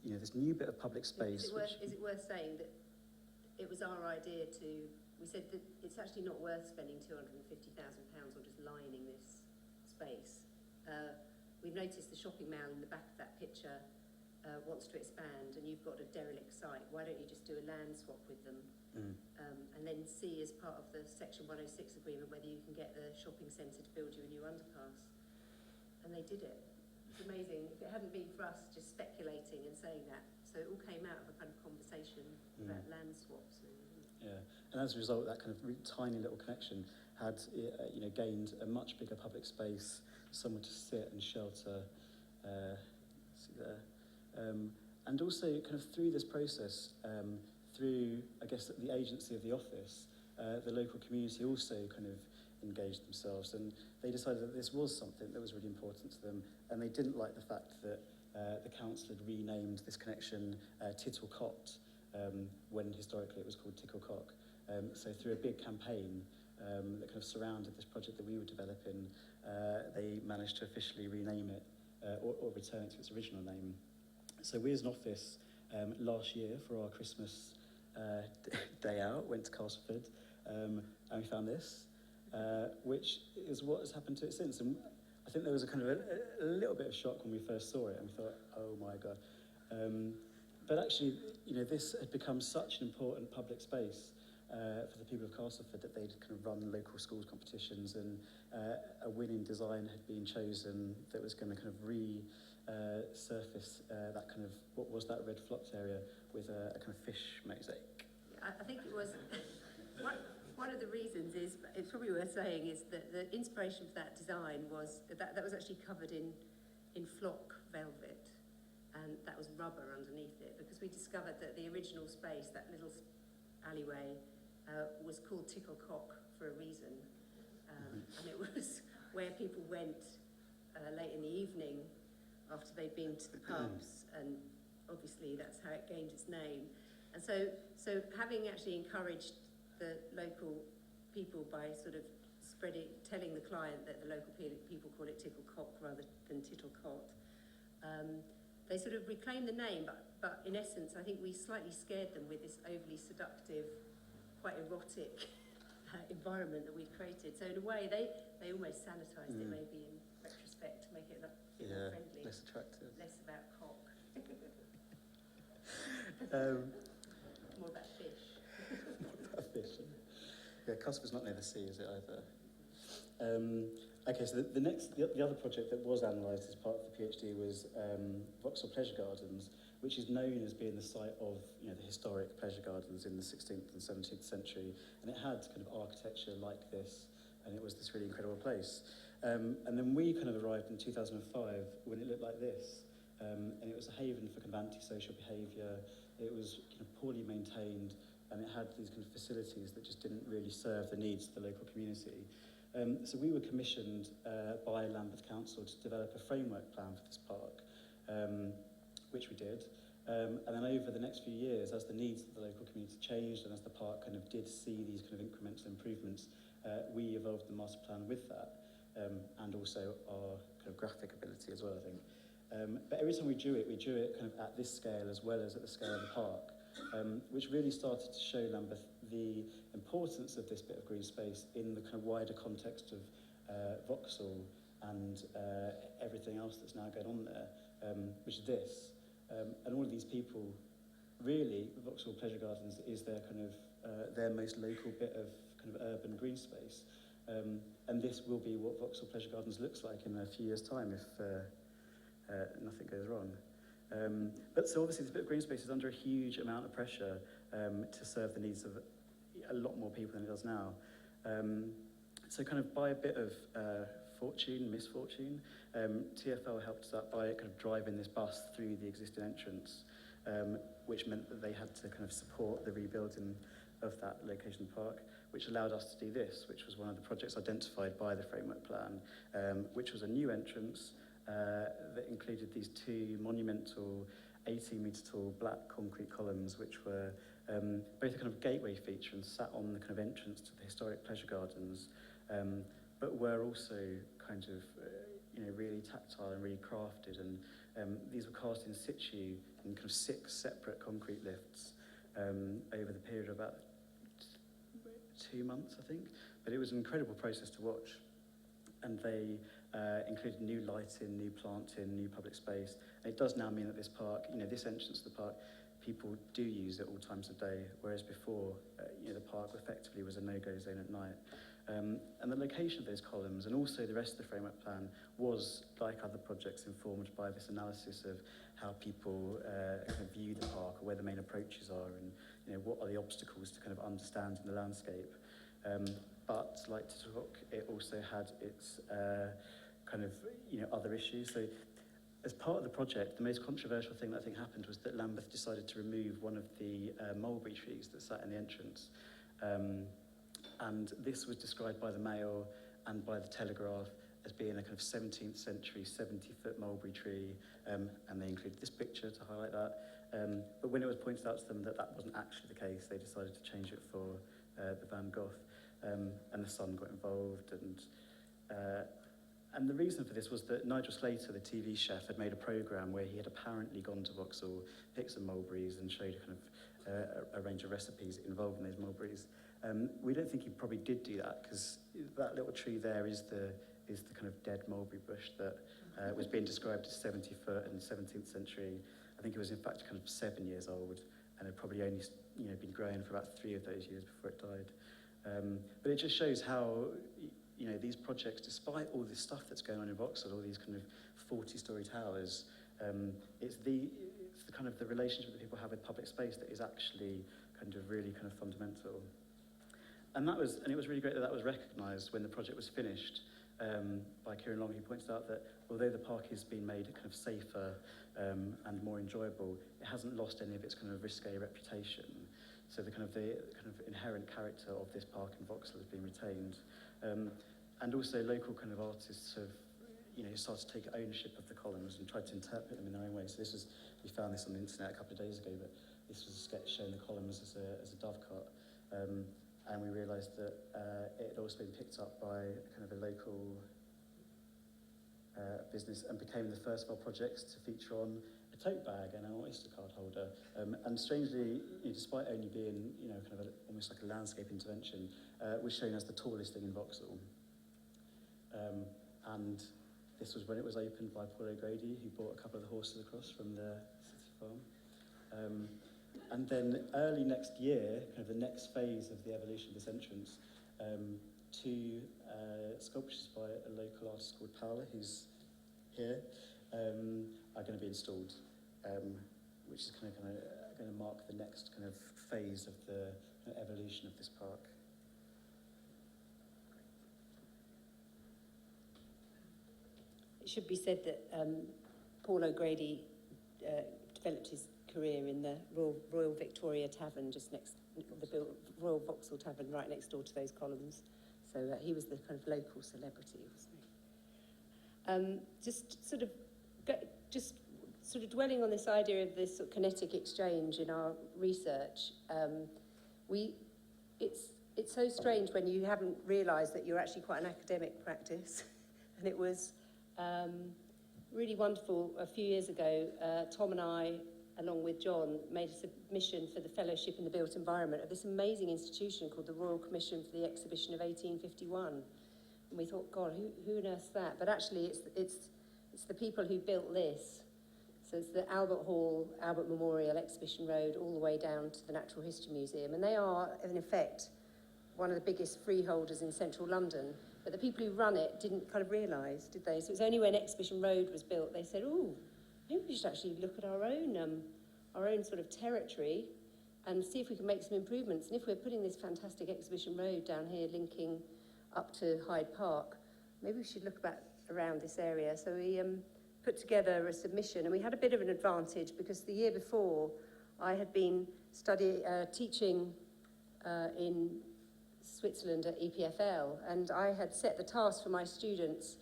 this new bit of public space.
Is it worth saying that it was our idea we said that it's actually not worth spending £250,000 on just lining this space. We've noticed the shopping mall in the back of that picture wants to expand, and you've got a derelict site. Why don't you just do a land swap with them? And then see, as part of the Section 106 agreement, whether you can get the shopping centre to build you a new underpass. And they did it. It's amazing. If it hadn't been for us just speculating and saying that, so it all came out of a kind of conversation about land swaps.
Yeah, and as a result, that kind of tiny little connection had, gained a much bigger public space, somewhere to sit and shelter. See there. And also, kind of through this process, through, I guess, the agency of the office, the local community also kind of engaged themselves, and they decided that this was something that was really important to them, and they didn't like the fact that the council had renamed this connection Tittlecott, when historically it was called Ticklecock. So through a big campaign that kind of surrounded this project that we were developing, they managed to officially rename it or return it to its original name. So we as an office, last year for our Christmas day out, went to Castleford, and we found this, which is what has happened to it since. And I think there was a kind of a little bit of shock when we first saw it, and we thought, oh my God. But actually, this had become such an important public space for the people of Castleford that they'd kind of run local schools competitions, and a winning design had been chosen that was going to kind of surface that kind of, what was that red flocked area with a kind of fish mosaic.
I think it was, one of the reasons is, it's probably worth saying, is that the inspiration for that design was, that was actually covered in flock velvet, and that was rubber underneath it, because we discovered that the original space, that little alleyway, was called Tickle Cock for a reason, and it was where people went late in the evening after they'd been to the pubs, and obviously that's how it gained its name. And so having actually encouraged the local people by sort of telling the client that the local people call it Tickle Cock rather than Tittle Cot, they sort of reclaimed the name, but in essence, I think we slightly scared them with this overly seductive, quite erotic environment that we'd created. So in a way, they almost sanitised it maybe in retrospect to make it look more friendly.
Less attractive.
Less about cock. More about fish.
More about fish. Yeah, Castleford's not near the sea, is it either? Okay, so the other project that was analysed as part of the PhD was Vauxhall Pleasure Gardens, which is known as being the site of the historic pleasure gardens in the 16th and 17th century, and it had kind of architecture like this, and it was this really incredible place. And then we kind of arrived in 2005 when it looked like this, and it was a haven for kind of antisocial behaviour. It was kind of poorly maintained, and it had these kind of facilities that just didn't really serve the needs of the local community. So we were commissioned by Lambeth Council to develop a framework plan for this park, which we did. And then over the next few years, as the needs of the local community changed and as the park kind of did see these kind of incremental improvements, we evolved the master plan with that, and also our kind of graphic ability as well, I think. But every time we drew it kind of at this scale as well as at the scale of the park, which really started to show Lambeth the importance of this bit of green space in the kind of wider context of Vauxhall and everything else that's now going on there, which is this. And all of these people, really, Vauxhall Pleasure Gardens is their kind of their most local bit of kind of urban green space. And this will be what Vauxhall Pleasure Gardens looks like in a few years' time if nothing goes wrong. But so obviously this bit of green space is under a huge amount of pressure to serve the needs of a lot more people than it does now. So kind of by a bit of misfortune, TfL helped us out by kind of driving this bus through the existing entrance, which meant that they had to kind of support the rebuilding of that location of the park, which allowed us to do this, which was one of the projects identified by the framework plan, which was a new entrance that included these two monumental 18-metre tall black concrete columns, which were both a kind of gateway feature and sat on the kind of entrance to the historic pleasure gardens, but were also kind of really tactile and really crafted, and these were cast in situ in kind of 6 separate concrete lifts over the period of about 2 months, I think. But it was an incredible process to watch, and they included new lighting, new planting, new public space. And it does now mean that this park, this entrance to the park, people do use it all times of day, whereas before, the park effectively was a no-go zone at night. And the location of those columns and also the rest of the framework plan was, like other projects, informed by this analysis of how people kind of view the park, or where the main approaches are, and what are the obstacles to kind of understanding the landscape. But like to talk, it also had its kind of other issues. So as part of the project, the most controversial thing that I think happened was that Lambeth decided to remove one of the mulberry trees that sat in the entrance. And this was described by the Mail and by the Telegraph as being a kind of 17th century 70-foot mulberry tree, and they included this picture to highlight that. But when it was pointed out to them that that wasn't actually the case, they decided to change it for the Van Gogh, and the Sun got involved. And the reason for this was that Nigel Slater, the TV chef, had made a programme where he had apparently gone to Vauxhall, picked some mulberries and showed a kind of a range of recipes involving those mulberries. We don't think he probably did do that, because that little tree there is the kind of dead mulberry bush that was being described as 70 foot in the 17th century. I think it was in fact kind of 7 years old, and had probably only been growing for about 3 of those years before it died. But it just shows how these projects, despite all this stuff that's going on in Vauxhall, all these kind of 40-storey towers, it's the kind of the relationship that people have with public space that is actually kind of really kind of fundamental. And it was really great that was recognised when the project was finished by Kieran Long, who pointed out that although the park has been made kind of safer and more enjoyable, it hasn't lost any of its kind of risque reputation. So the kind of inherent character of this park in Vauxhall has been retained. And also local kind of artists have started to take ownership of the columns and tried to interpret them in their own way. So we found this on the internet a couple of days ago, but this was a sketch showing the columns as a dovecot. And we realised that it had also been picked up by kind of a local business and became the first of our projects to feature on a tote bag and an Oyster card holder. And strangely, despite only being kind of almost like a landscape intervention, was shown as the tallest thing in Vauxhall. And this was when it was opened by Paul O'Grady, who brought a couple of the horses across from the city farm. And then early next year, kind of the next phase of the evolution of this entrance, 2 sculptures by a local artist called Paola, who's here, are going to be installed, which is kind of going to mark the next kind of phase of the kind of evolution of this park.
It should be said that Paul O'Grady developed his career in the Royal Victoria Tavern just next, the Royal Vauxhall Tavern right next door to those columns. So he was the kind of local celebrity, wasn't he? Just sort of dwelling on this idea of this sort of kinetic exchange in our research. It's so strange when you haven't realised that you're actually quite an academic practice, and it was really wonderful. A few years ago, Tom and I, along with John, made a submission for the fellowship in the built environment of this amazing institution called the Royal Commission for the Exhibition of 1851. And we thought, God, who on earth's that? But actually, it's the people who built this. So it's the Albert Hall, Albert Memorial, Exhibition Road, all the way down to the Natural History Museum. And they are, in effect, one of the biggest freeholders in central London. But the people who run it didn't kind of realise, did they? So it was only when Exhibition Road was built, they said, oh, maybe we should actually look at our own sort of territory and see if we can make some improvements. And if we're putting this fantastic Exhibition Road down here linking up to Hyde Park, maybe we should look around this area. So we put together a submission, and we had a bit of an advantage because the year before I had been teaching in Switzerland at EPFL, and I had set the task for my students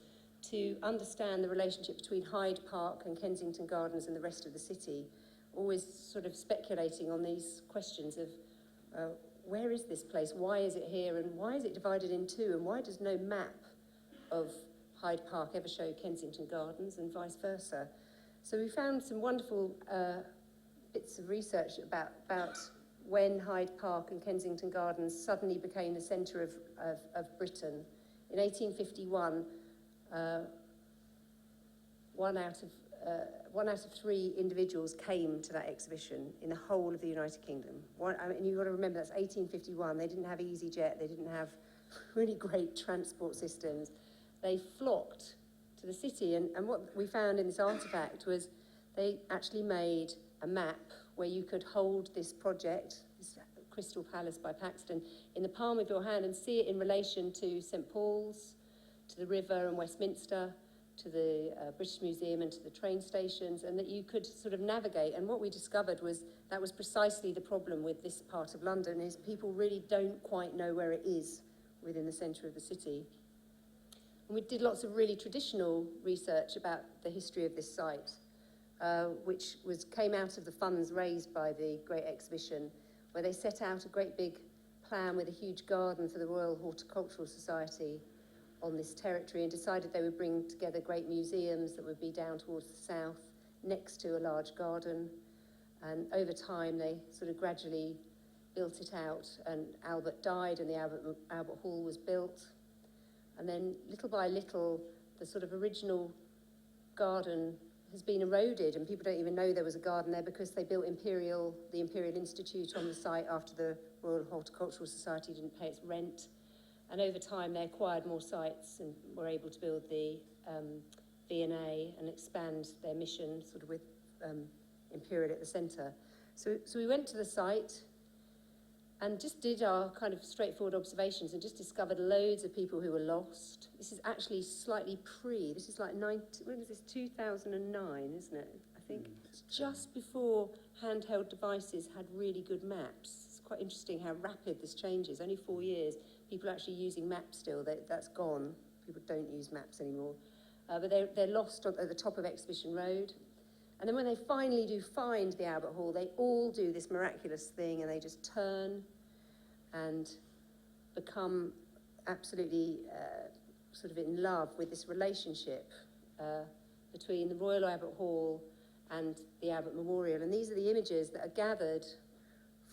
to understand the relationship between Hyde Park and Kensington Gardens and the rest of the city, always sort of speculating on these questions of where is this place, why is it here, and why is it divided in two, and why does no map of Hyde Park ever show Kensington Gardens, and vice versa. So we found some wonderful bits of research about when Hyde Park and Kensington Gardens suddenly became the centre of Britain. In 1851, one out of 3 individuals came to that exhibition in the whole of the United Kingdom. You've got to remember that's 1851. They didn't have EasyJet. They didn't have really great transport systems. They flocked to the city, and what we found in this artefact was they actually made a map where you could hold this project, this Crystal Palace by Paxton, in the palm of your hand and see it in relation to St Paul's, to the river and Westminster, to the British Museum and to the train stations, and that you could sort of navigate. And what we discovered was that was precisely the problem with this part of London, is people really don't quite know where it is within the centre of the city. And we did lots of really traditional research about the history of this site, which came out of the funds raised by the Great Exhibition, where they set out a great big plan with a huge garden for the Royal Horticultural Society on this territory, and decided they would bring together great museums that would be down towards the south, next to a large garden. And over time, they sort of gradually built it out, and Albert died, and the Albert Hall was built. And then, little by little, the sort of original garden has been eroded, and people don't even know there was a garden there because they built the Imperial Institute on the site after the Royal Horticultural Society didn't pay its rent. And over time, they acquired more sites and were able to build the V&A and expand their mission, sort of with Imperial at the centre. So we went to the site and just did our kind of straightforward observations and just discovered loads of people who were lost. This is actually slightly this is like 2009, isn't it? I think it's just before handheld devices had really good maps. It's quite interesting how rapid this changes. Only 4 years, people are actually using maps still. That's gone. People don't use maps anymore. But they're lost at the top of Exhibition Road. And then when they finally do find the Albert Hall, they all do this miraculous thing and they just turn and become absolutely sort of in love with this relationship between the Royal Albert Hall and the Albert Memorial. And these are the images that are gathered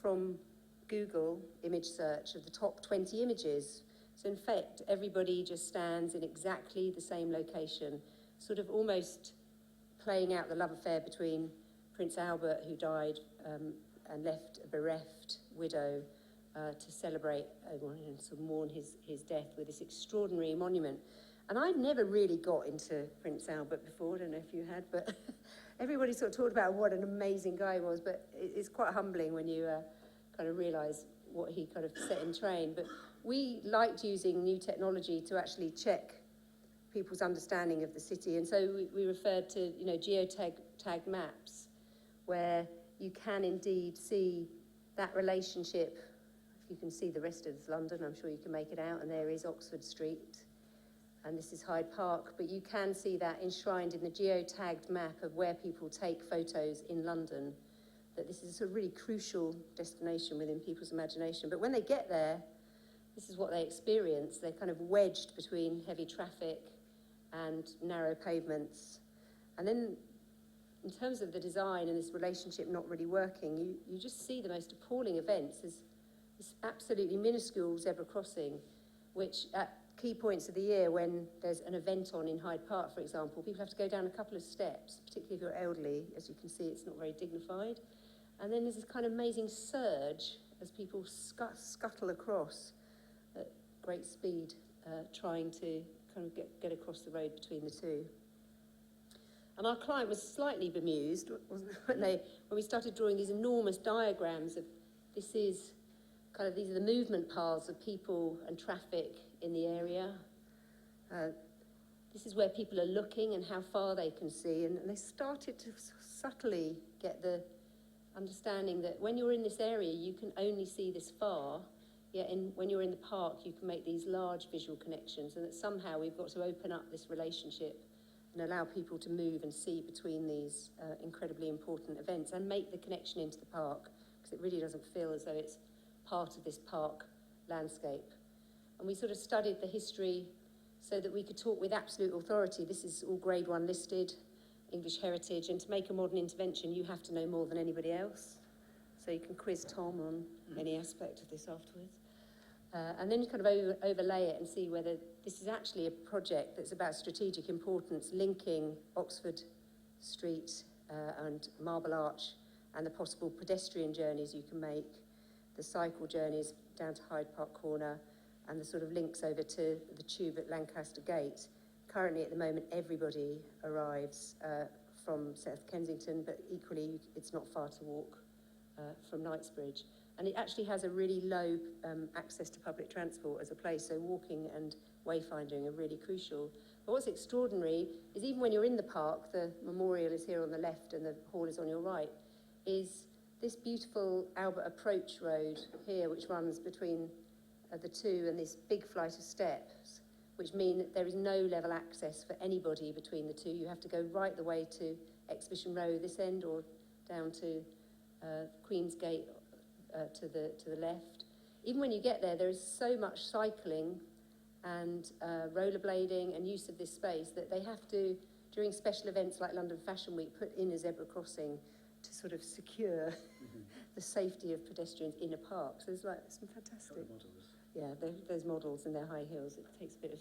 from Google image search of the top 20 images. So in fact, everybody just stands in exactly the same location, sort of almost playing out the love affair between Prince Albert, who died and left a bereft widow to celebrate and sort of mourn his death with this extraordinary monument. And I'd never really got into Prince Albert before, I don't know if you had, but everybody sort of talked about what an amazing guy he was, but it's quite humbling when you kind of realise what he kind of set in train. But we liked using new technology to actually check people's understanding of the city, and so we referred to geotag maps, where you can indeed see that relationship. If you can see the rest of London, I'm sure you can make it out, and there is Oxford Street, and this is Hyde Park, but you can see that enshrined in the geotagged map of where people take photos in London, that this is a sort of really crucial destination within people's imagination. But when they get there, this is what they experience. They're kind of wedged between heavy traffic and narrow pavements. And then in terms of the design and this relationship not really working, you just see the most appalling events. There's this absolutely minuscule zebra crossing, which at key points of the year when there's an event on in Hyde Park, for example, people have to go down a couple of steps, particularly if you're elderly. As you can see, it's not very dignified. And then there's this kind of amazing surge as people scuttle across at great speed, trying to kind of get across the road between the two. And our client was slightly bemused when we started drawing these enormous diagrams of these are the movement paths of people and traffic in the area. This is where people are looking and how far they can see, and they started to subtly get the understanding that when you're in this area, you can only see this far. Yet when you're in the park, you can make these large visual connections, and that somehow we've got to open up this relationship and allow people to move and see between these incredibly important events and make the connection into the park, because it really doesn't feel as though it's part of this park landscape. And we sort of studied the history so that we could talk with absolute authority. This is all Grade 1 listed, English heritage, and to make a modern intervention, you have to know more than anybody else. So you can quiz Tom on any aspect of this afterwards. And then you kind of overlay it and see whether this is actually a project that's about strategic importance, linking Oxford Street and Marble Arch and the possible pedestrian journeys you can make, the cycle journeys down to Hyde Park Corner, and the sort of links over to the tube at Lancaster Gate. Currently, at the moment, everybody arrives from South Kensington, but equally, it's not far to walk from Knightsbridge. And it actually has a really low access to public transport as a place, so walking and wayfinding are really crucial. But what's extraordinary is even when you're in the park, the memorial is here on the left and the hall is on your right, is this beautiful Albert Approach Road here, which runs between the two, and this big flight of steps, which mean that there is no level access for anybody between the two. You have to go right the way to Exhibition Row this end, or down to Queen's Gate to the left. Even when you get there, there is so much cycling and rollerblading and use of this space that they have to, during special events like London Fashion Week, put in a zebra crossing to sort of secure the safety of pedestrians in a park. So there's some fantastic models. Yeah, those models in their high heels. It takes a bit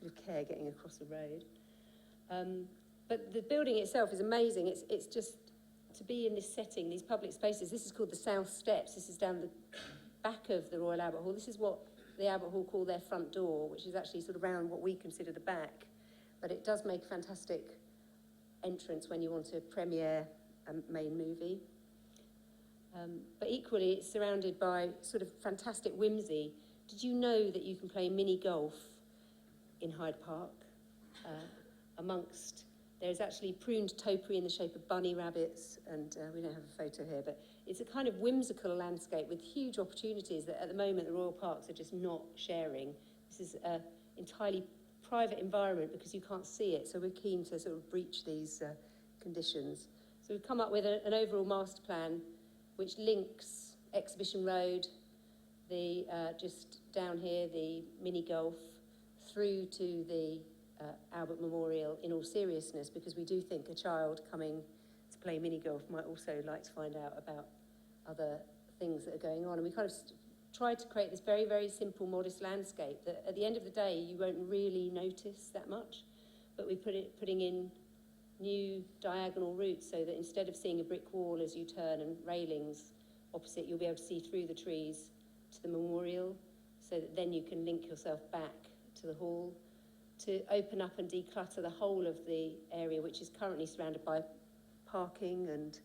of care getting across the road. But the building itself is amazing. It's just to be in this setting, these public spaces. This is called the South Steps. This is down the back of the Royal Albert Hall. This is what the Albert Hall call their front door, which is actually sort of around what we consider the back. But it does make a fantastic entrance when you want to premiere a main movie. But equally, it's surrounded by sort of fantastic whimsy. Did you know that you can play mini golf in Hyde Park there's actually pruned topiary in the shape of bunny rabbits, and we don't have a photo here, but it's a kind of whimsical landscape with huge opportunities that at the moment the Royal Parks are just not sharing. This is an entirely private environment because you can't see it, so we're keen to sort of breach these conditions. So we've come up with an overall master plan which links Exhibition Road, just down here, the mini golf, through to the Albert Memorial in all seriousness, because we do think a child coming to play mini golf might also like to find out about other things that are going on. And we kind of tried to create this very, very simple, modest landscape that at the end of the day you won't really notice that much, but we're putting in new diagonal routes so that instead of seeing a brick wall as you turn and railings opposite, you'll be able to see through the trees to the memorial, so that then you can link yourself back to the hall, to open up and declutter the whole of the area, which is currently surrounded by parking and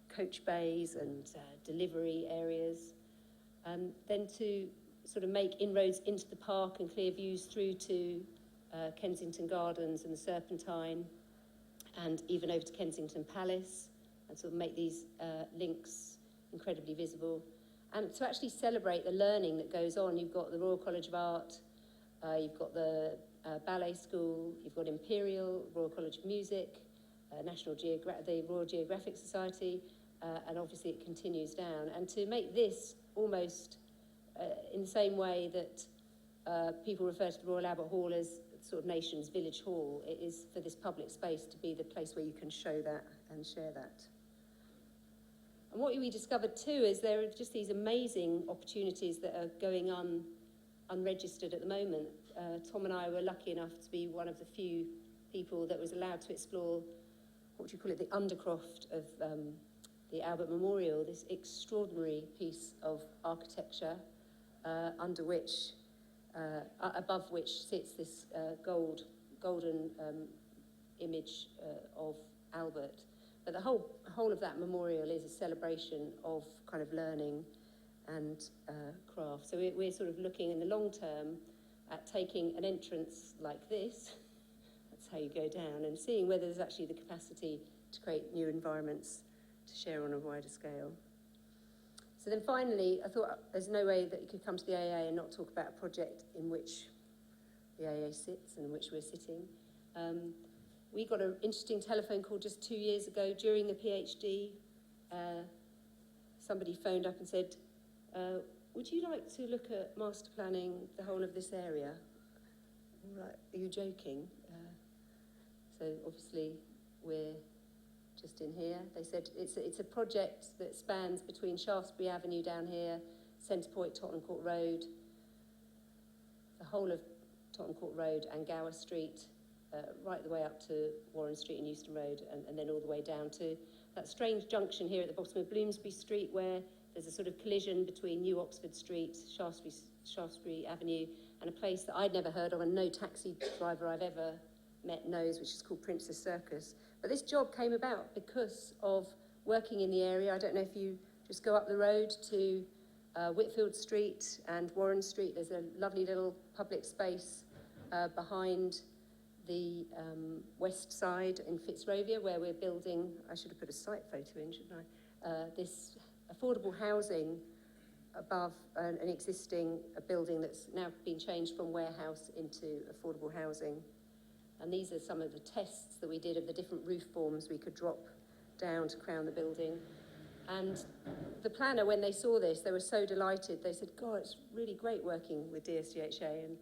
coach bays and delivery areas, and then to sort of make inroads into the park and clear views through to Kensington Gardens and the Serpentine, and even over to Kensington Palace, and sort of make these links incredibly visible. And to actually celebrate the learning that goes on, you've got the Royal College of Art, you've got the Ballet School, you've got Imperial, Royal College of Music, the Royal Geographic Society, and obviously it continues down. And to make this almost in the same way that people refer to the Royal Albert Hall as sort of nation's village hall, it is for this public space to be the place where you can show that and share that. And what we discovered too is there are just these amazing opportunities that are going unregistered at the moment. Tom and I were lucky enough to be one of the few people that was allowed to explore, what do you call it, the undercroft of the Albert Memorial, this extraordinary piece of architecture above which sits this golden image of Albert. But the whole of that memorial is a celebration of kind of learning and craft. So we're sort of looking in the long term at taking an entrance like this, that's how you go down, and seeing whether there's actually the capacity to create new environments to share on a wider scale. So then finally, I thought there's no way that you could come to the AA and not talk about a project in which the AA sits and in which we're sitting. We got an interesting telephone call just 2 years ago during the PhD. Somebody phoned up and said, would you like to look at master planning the whole of this area? I'm like, are you joking? So obviously we're just in here. They said it's a project that spans between Shaftesbury Avenue down here, Centre Point, Tottenham Court Road, the whole of Tottenham Court Road and Gower Street, right the way up to Warren Street and Euston Road, and then all the way down to that strange junction here at the bottom of Bloomsbury Street, where there's a sort of collision between New Oxford Street, Shaftesbury Avenue, and a place that I'd never heard of and no taxi driver I've ever met knows, which is called Princess Circus. But this job came about because of working in the area. I don't know if you just go up the road to Whitfield Street and Warren Street. There's a lovely little public space behind the west side in Fitzrovia, where we're building, I should have put a site photo in, shouldn't I? This affordable housing above an existing building that's now been changed from warehouse into affordable housing. And these are some of the tests that we did of the different roof forms we could drop down to crown the building. And the planner, when they saw this, they were so delighted. They said, God, it's really great working with DSDHA, and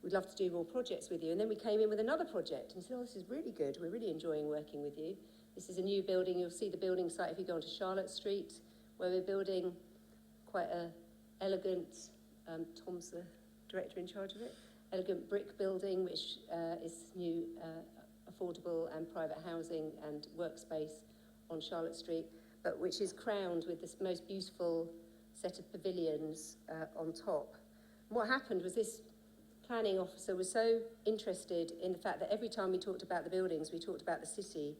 we'd love to do more projects with you. And then we came in with another project and said, oh, this is really good. We're really enjoying working with you. This is a new building. You'll see the building site if you go onto Charlotte Street, where we're building quite an elegant, Tom's the director in charge of it, elegant brick building, which is new affordable and private housing and workspace on Charlotte Street, but which is crowned with this most beautiful set of pavilions on top. And what happened was this planning officer was so interested in the fact that every time we talked about the buildings, we talked about the city.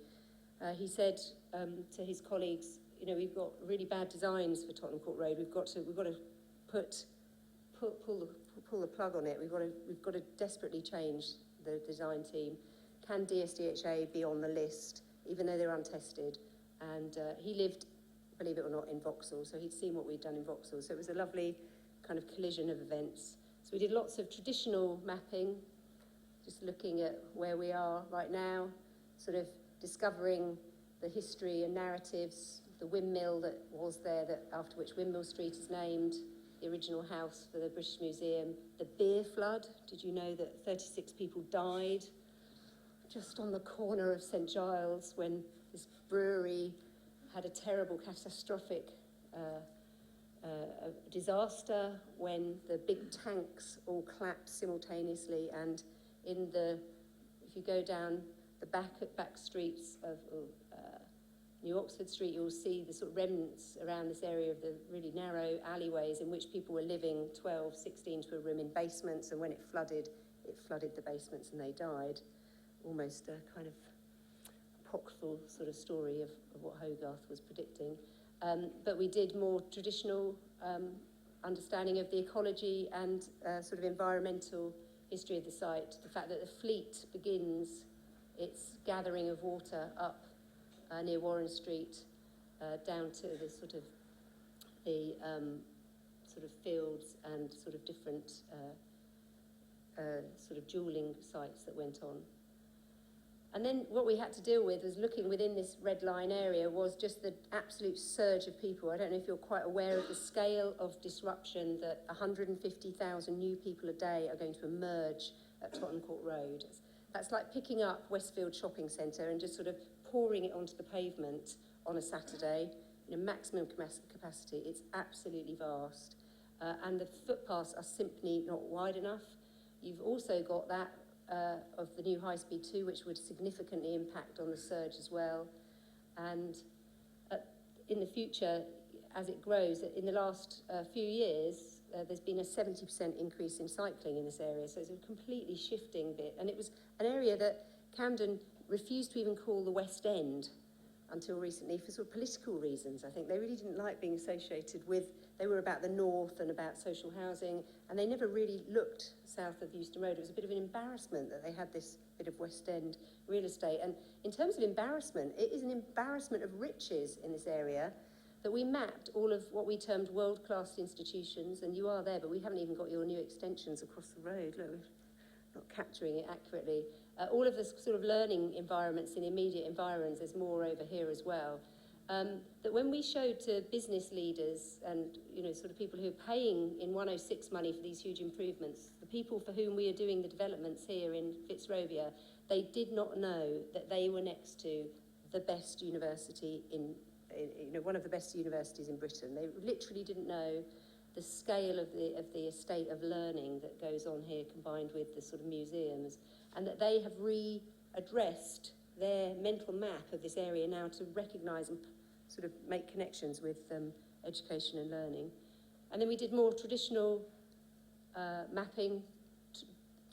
He said to his colleagues, you know, we've got really bad designs for Tottenham Court Road. We've got to pull the plug on it. We've got to desperately change the design team. Can DSDHA be on the list, even though they're untested? And he lived, believe it or not, in Vauxhall, so he'd seen what we'd done in Vauxhall. So it was a lovely kind of collision of events. So we did lots of traditional mapping, just looking at where we are right now, sort of discovering the history and narratives, the windmill that was there, that after which Windmill Street is named, the original house for the British Museum, the beer flood. Did you know that 36 people died just on the corner of St Giles when this brewery had a terrible, catastrophic disaster, when the big tanks all collapsed simultaneously, and if you go down the back streets of New Oxford Street, you'll see the sort of remnants around this area of the really narrow alleyways in which people were living 12, 16 to a room in basements, and when it flooded the basements and they died. Almost a kind of apocryphal sort of story of what Hogarth was predicting. But we did more traditional understanding of the ecology and sort of environmental history of the site. The fact that the Fleet begins its gathering of water up near Warren Street, down to the sort of fields and sort of different sort of dueling sites that went on. And then what we had to deal with was looking within this red line area was just the absolute surge of people. I don't know if you're quite aware of the scale of disruption that 150,000 new people a day are going to emerge at Tottenham Court Road. That's like picking up Westfield Shopping Centre and just sort of pouring it onto the pavement on a Saturday, maximum capacity. It's absolutely vast. And the footpaths are simply not wide enough. You've also got that of the new High Speed 2, which would significantly impact on the surge as well. And in the future, as it grows, in the last few years, there's been a 70% increase in cycling in this area. So it's a completely shifting bit. And it was an area that Camden refused to even call the West End until recently for sort of political reasons. I think they really didn't like being associated with, they were about the north and about social housing, and they never really looked south of Euston Road. It was a bit of an embarrassment that they had this bit of West End real estate. And in terms of embarrassment, it is an embarrassment of riches in this area that we mapped all of what we termed world-class institutions, and you are there, but we haven't even got your new extensions across the road. Look, we're not capturing it accurately. All of the sort of learning environments in immediate environs, there's more over here as well. That when we showed to business leaders and, sort of people who are paying in 106 money for these huge improvements, the people for whom we are doing the developments here in Fitzrovia, they did not know that they were next to the best university one of the best universities in Britain. They literally didn't know the scale of the estate of learning that goes on here, combined with the sort of museums, and that they have readdressed their mental map of this area now to recognise and sort of make connections with education and learning. And then we did more traditional mapping.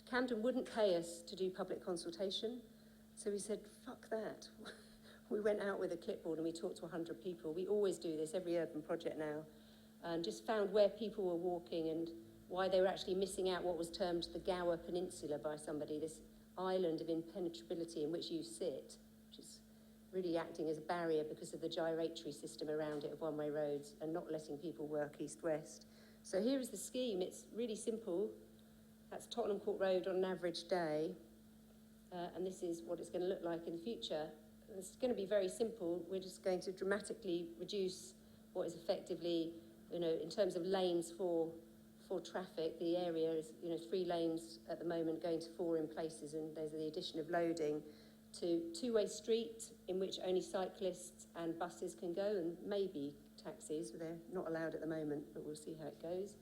Camden wouldn't pay us to do public consultation, so we said, fuck that. We went out with a clipboard and we talked to 100 people. We always do this, every urban project now, and just found where people were walking and why they were actually missing out what was termed the Gower Peninsula by somebody, this island of impenetrability in which you sit, which is really acting as a barrier because of the gyratory system around it of one-way roads and not letting people work east-west. So here is the scheme. It's really simple. That's Tottenham Court Road on an average day, and this is what it's going to look like in the future. It's going to be very simple. We're just going to dramatically reduce what is effectively, in terms of lanes for traffic. The area is, 3 lanes at the moment, going to 4 in places, and there's the addition of loading to two-way street in which only cyclists and buses can go, and maybe taxis. They're not allowed at the moment, but we'll see how it goes.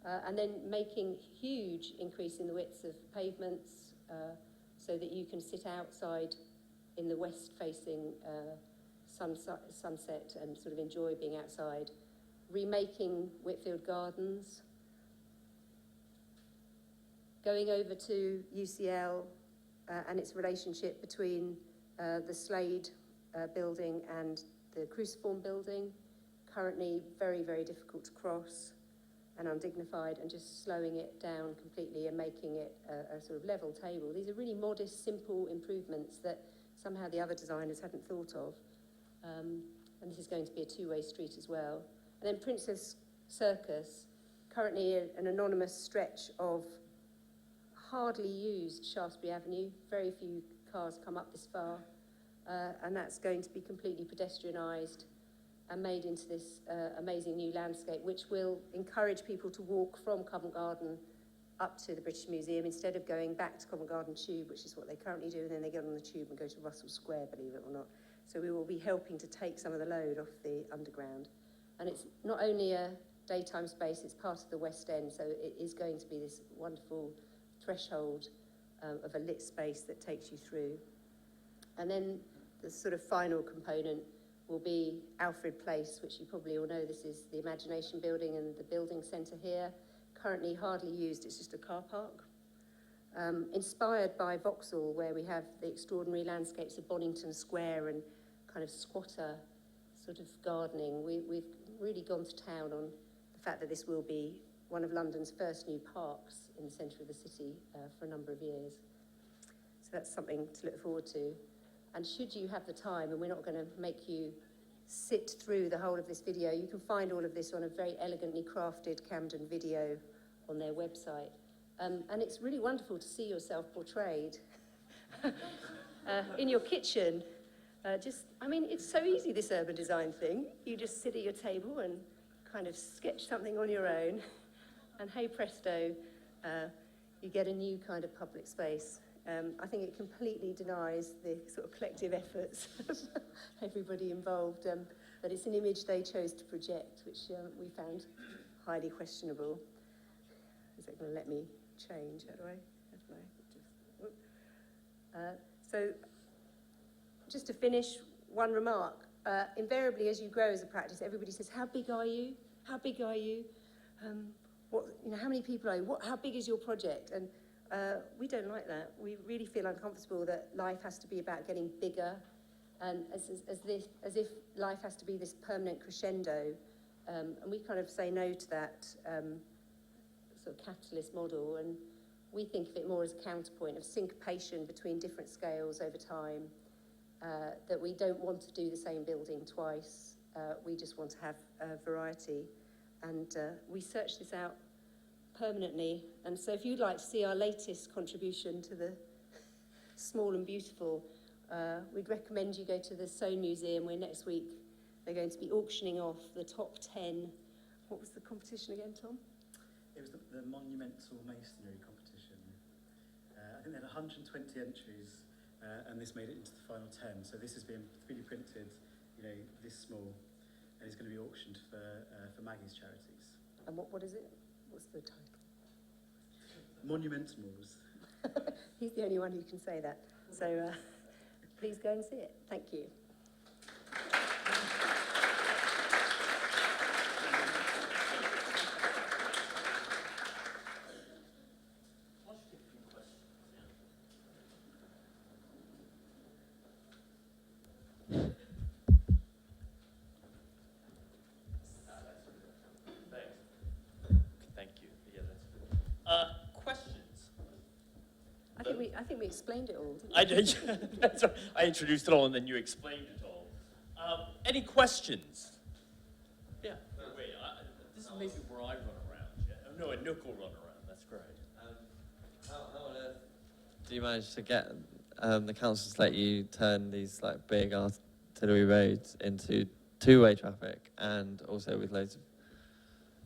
And then making huge increase in the widths of pavements, so that you can sit outside in the west-facing sunset and sort of enjoy being outside. Remaking Whitfield Gardens. Going over to UCL and its relationship between the Slade building and the Cruciform building. Currently very, very difficult to cross and undignified, and just slowing it down completely and making it a sort of level table. These are really modest, simple improvements that somehow the other designers hadn't thought of. And this is going to be a two-way street as well. And then Princess Circus, currently an anonymous stretch of hardly used Shaftesbury Avenue. Very few cars come up this far. And that's going to be completely pedestrianised and made into this amazing new landscape, which will encourage people to walk from Covent Garden up to the British Museum instead of going back to Covent Garden Tube, which is what they currently do, and then they get on the tube and go to Russell Square, believe it or not. So we will be helping to take some of the load off the underground. And it's not only a daytime space, it's part of the West End, so it is going to be this wonderful threshold of a lit space that takes you through. And then the sort of final component will be Alfred Place, which you probably all know. This is the Imagination Building and the building centre here. Currently hardly used, it's just a car park. Inspired by Vauxhall, where we have the extraordinary landscapes of Bonington Square and kind of squatter sort of gardening. We've really gone to town on the fact that this will be one of London's first new parks in the centre of the city for a number of years. So that's something to look forward to. And should you have the time, and we're not going to make you sit through the whole of this video, you can find all of this on a very elegantly crafted Camden video on their website. And it's really wonderful to see yourself portrayed in your kitchen. It's so easy, this urban design thing. You just sit at your table and kind of sketch something on your own, and hey presto, you get a new kind of public space. I think it completely denies the sort of collective efforts of everybody involved, but it's an image they chose to project, which we found highly questionable. Is it going to let me change? So, just to finish, one remark. Invariably, as you grow as a practice, everybody says, "How big are you? How big are you? How many people are you? How big is your project?" And we don't like that. We really feel uncomfortable that life has to be about getting bigger, and as if life has to be this permanent crescendo. And we kind of say no to that sort of capitalist model, and we think of it more as a counterpoint of syncopation between different scales over time, that we don't want to do the same building twice. We just want to have variety. And we search this out permanently. And so if you'd like to see our latest contribution to the small and beautiful, we'd recommend you go to the Soane Museum, where next week they're going to be auctioning off the top 10. What was the competition again, Tom?
It was the monumental masonry competition. I think they had 120 entries, and this made it into the final 10. So this has been 3D printed, this small, and it's going to be auctioned for Maggie's charities.
And what is it? What's the title?
Monumentals.
He's the only one who can say that. So please go and see it. Thank you. I think we explained it all, didn't we?
I did. That's right. I introduced it all, and then you explained it all. Any questions? Yeah. Wait, this is maybe where I run around. Yeah. No, and Nook will run around. That's great.
How on earth do you manage to get the council to let you turn these big artillery roads into two-way traffic, and also with loads of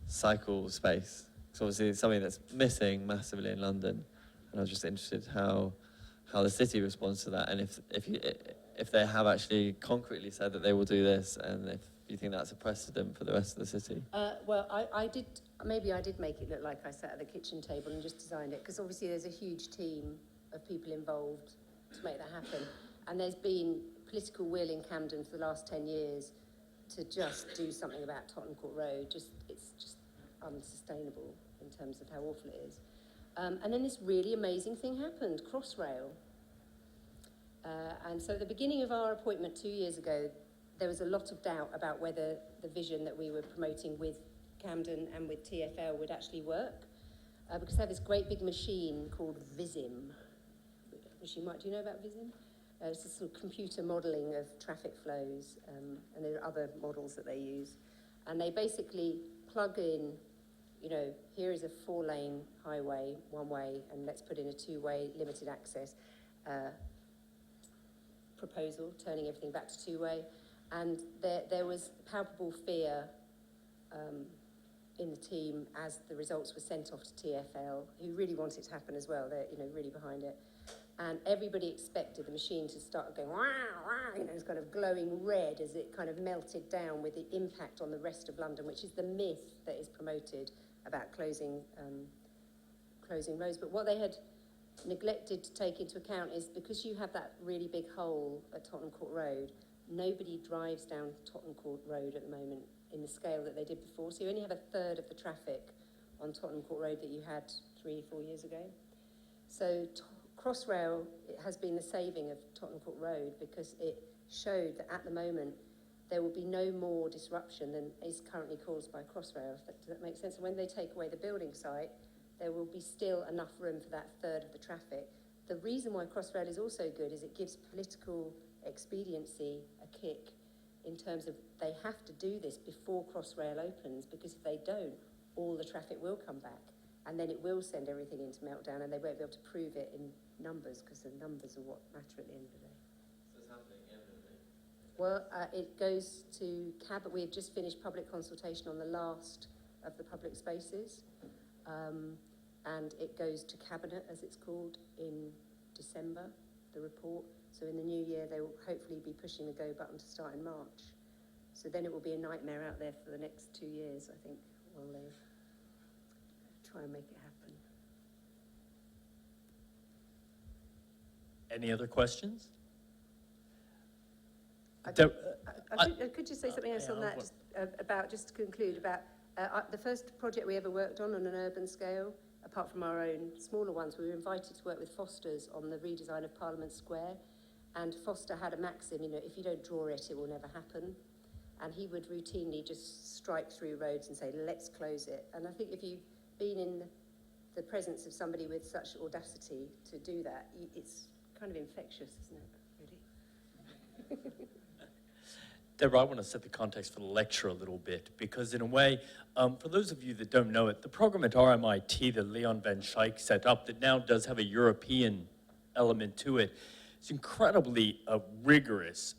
cycle space? Because obviously it's something that's missing massively in London. And I was just interested how the city responds to that, and if they have actually concretely said that they will do this, and if you think that's a precedent for the rest of the city.
Well, I did make it look like I sat at the kitchen table and just designed it, because obviously there's a huge team of people involved to make that happen. And there's been political will in Camden for the last 10 years to just do something about Tottenham Court Road. It's just unsustainable in terms of how awful it is. And then this really amazing thing happened, Crossrail. And so at the beginning of our appointment 2 years ago, there was a lot of doubt about whether the vision that we were promoting with Camden and with TfL would actually work. Because they have this great big machine called Visim. Do you know about Visim? It's a sort of computer modelling of traffic flows, and there are other models that they use. And they basically plug in, you know, here is a 4-lane highway, one way, and let's put in a 2-way limited access proposal, turning everything back to 2-way. And there was palpable fear in the team as the results were sent off to TfL, who really wanted it to happen as well. They're, you know, really behind it. And everybody expected the machine to start going, wah, wah, you know, it's kind of glowing red as it kind of melted down with the impact on the rest of London, which is the myth that is promoted about closing roads. But what they had neglected to take into account is because you have that really big hole at Tottenham Court Road, nobody drives down Tottenham Court Road at the moment in the scale that they did before. So you only have a third of the traffic on Tottenham Court Road that you had 3-4 years ago. So Crossrail has been the saving of Tottenham Court Road because it showed that at the moment there will be no more disruption than is currently caused by Crossrail. Does that make sense? And when they take away the building site, there will be still enough room for that third of the traffic. The reason why Crossrail is also good is it gives political expediency a kick in terms of they have to do this before Crossrail opens, because if they don't, all the traffic will come back. And then it will send everything into meltdown, and they won't be able to prove it in numbers, because the numbers are what matter at the end of the day.
So it's happening imminently?
Well, it goes to Cabinet. We've just finished public consultation on the last of the public spaces, and it goes to Cabinet, as it's called, in December, the report. So in the new year, they will hopefully be pushing the go button to start in March. So then it will be a nightmare out there for the next 2 years, I think, while they try and make it happen.
Any other questions?
I
Deb-
could just say something else
yeah,
on that, just to conclude, about the first project we ever worked on an urban scale, apart from our own smaller ones. We were invited to work with Foster's on the redesign of Parliament Square, and Foster had a maxim, you know, if you don't draw it, it will never happen. And he would routinely just strike through roads and say, let's close it. And I think if you've been in the presence of somebody with such audacity to do that, it's kind of infectious, isn't it, really?
Deborah, I want to set the context for the lecture a little bit, because in a way, for those of you that don't know it, the program at RMIT that Leon Van Schaik set up that now does have a European element to it, it's incredibly rigorous,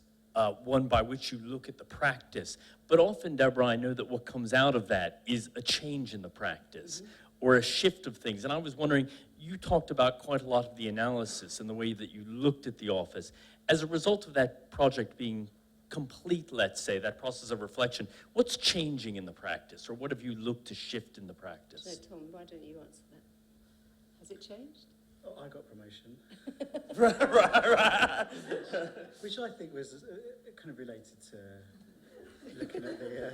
one by which you look at the practice. But often, Deborah, I know that what comes out of that is a change in the practice or a shift of things. And I was wondering, you talked about quite a lot of the analysis and the way that you looked at the office. As a result of that project being complete, let's say, that process of reflection, what's changing in the practice, or what have you looked to shift in the practice?
So, Tom, why don't you answer that? Has it changed?
Oh, I got promotion,
right.
which I think was kind of related to looking at the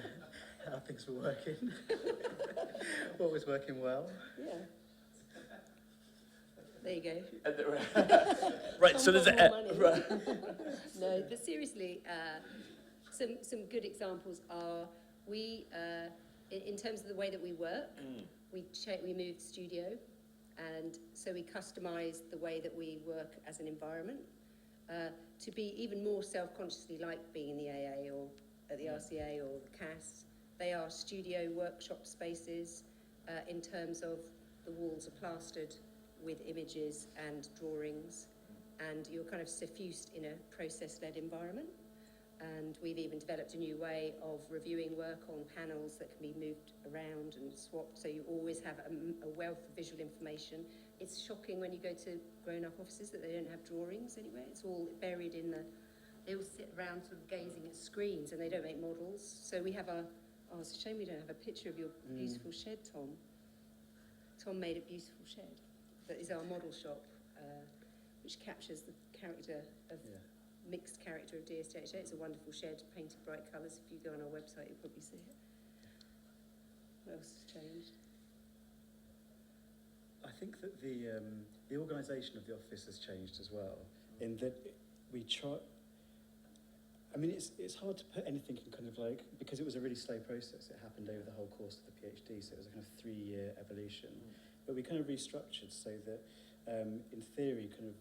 how things were working, what was working well.
Yeah. There you go.
Right, so there's
Right. No, but seriously, some good examples are we, in terms of the way that we work, we moved studio, and so we customised the way that we work as an environment to be even more self-consciously like being in the AA or at the RCA or the CAS. They are studio workshop spaces in terms of the walls are plastered with images and drawings, and you're kind of suffused in a process-led environment. And we've even developed a new way of reviewing work on panels that can be moved around and swapped, so you always have a wealth of visual information. It's shocking when you go to grown-up offices that they don't have drawings anywhere. It's all buried in they all sit around sort of gazing at screens, and they don't make models. So we have it's a shame we don't have a picture of your beautiful shed, Tom. Tom made a beautiful shed. That is our model shop. which captures the character of
Yeah.
mixed character of DSDHA. It's a wonderful shed, painted bright colours. If you go on our website, you'll probably see it. What else has changed?
I think that the organisation of the office has changed as well, in that we try. I mean, it's hard to put anything in kind of like, because it was a really slow process. It happened over the whole course of the PhD, so it was a kind of 3-year evolution. But we kind of restructured so that, in theory, kind of,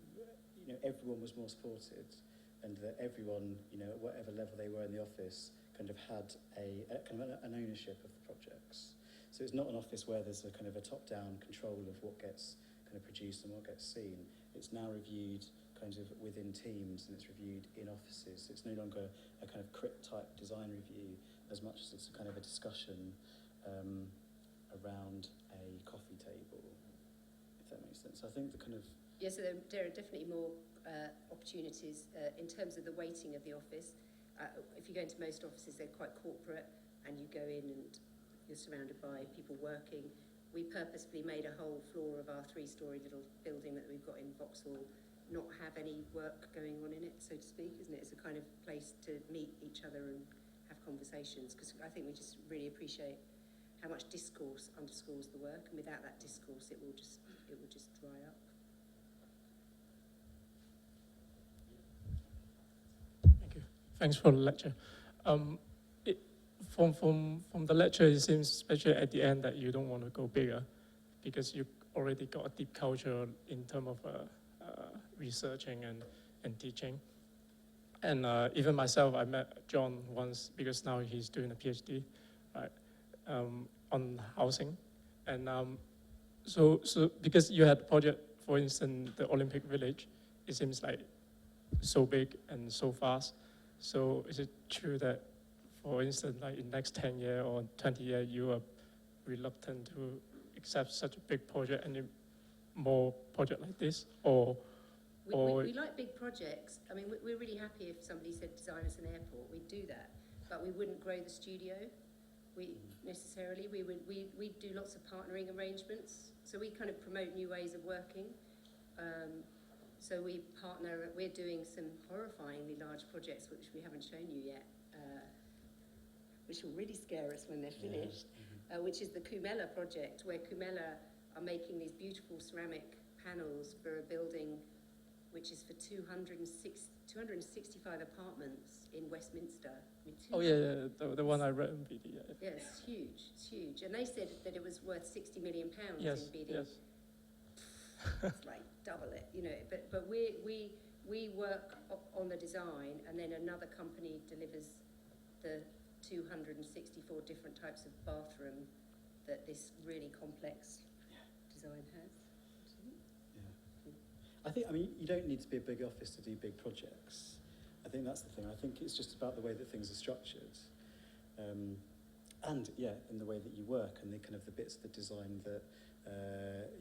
you know, everyone was more supported, and that everyone, you know, at whatever level they were in the office, kind of had a kind of an ownership of the projects. So it's not an office where there's a kind of a top-down control of what gets kind of produced and what gets seen. It's now reviewed kind of within teams, and it's reviewed in offices. It's no longer a kind of crypt-type design review as much as it's a kind of a discussion around a coffee table, if that makes sense. I think the kind of...
Yeah, so there are definitely more opportunities in terms of the weighting of the office. If you go into most offices, they're quite corporate, and you go in and you're surrounded by people working. We purposefully made a whole floor of our 3-storey little building that we've got in Vauxhall not have any work going on in it, so to speak, isn't it? It's a kind of place to meet each other and have conversations, because I think we just really appreciate how much discourse underscores the work, and without that discourse, it will just dry up.
Thank you. Thanks for the lecture. From the lecture, it seems, especially at the end, that you don't want to go bigger, because you already got a deep culture in terms of researching and teaching. And even myself, I met John once, because now he's doing a PhD, right, on housing. And so because you had a project, for instance, the Olympic Village, it seems like so big and so fast. So is it true that, for instance, like in the next 10 years or 20 years, you are reluctant to accept such a big project, any more project like this?
We like big projects. I mean, we're really happy if somebody said design us an airport, we'd do that. But we wouldn't grow the studio. We do lots of partnering arrangements. So we kind of promote new ways of working. So we're doing some horrifyingly large projects, which we haven't shown you yet, which will really scare us when they're finished, which is the Kumela project, where Kumela are making these beautiful ceramic panels for a building which is for 265 apartments in Westminster. I mean,
the one I read in BD.
Yeah, it's huge. And they said that it was worth £60 million
Yes,
in BD.
yes.
It's like double it, you know. But we work on the design, and then another company delivers the 264 different types of bathroom that this really complex design has.
I mean, you don't need to be a big office to do big projects. I think that's the thing. I think it's just about the way that things are structured. And in the way that you work, and the kind of the bits of the design that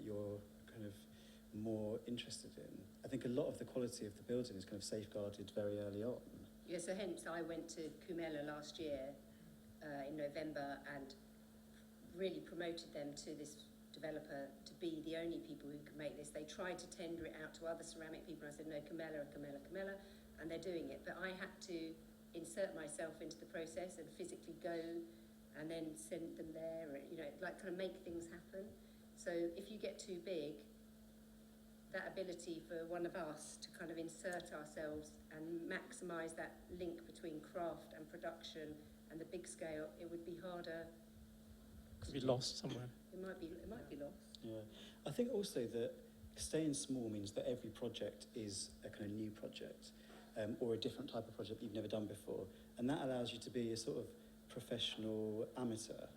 you're kind of more interested in. I think a lot of the quality of the building is kind of safeguarded very early on.
Yeah, so hence I went to Kumela last year in November and really promoted them to this developer to be the only people who can make this. They tried to tender it out to other ceramic people. I said, no, Kumela, and they're doing it. But I had to insert myself into the process and physically go and then send them there, and, you know, like kind of make things happen. So if you get too big, that ability for one of us to kind of insert ourselves and maximise that link between craft and production and the big scale, it would be harder.
Could be lost somewhere.
It might be lost.
Yeah, I think also that staying small means that every project is a kind of new project, or a different type of project you've never done before, and that allows you to be a sort of professional amateur,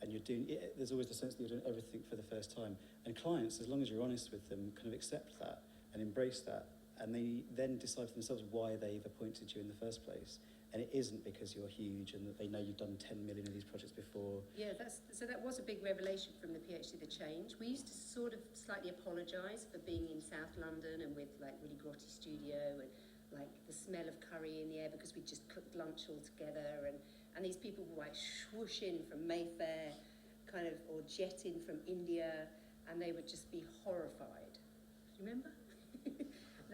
and you're doing it. There's always the sense that you're doing everything for the first time, and clients, as long as you're honest with them, kind of accept that and embrace that, and they then decide for themselves why they've appointed you in the first place. And it isn't because you're huge and that they know you've done 10 million of these projects before.
Yeah, that was a big revelation from the PhD, the change. We used to sort of slightly apologise for being in South London and with like really grotty studio and like the smell of curry in the air because we just cooked lunch all together, and these people would like swoosh in from Mayfair kind of, or jet in from India, and they would just be horrified. Do you remember?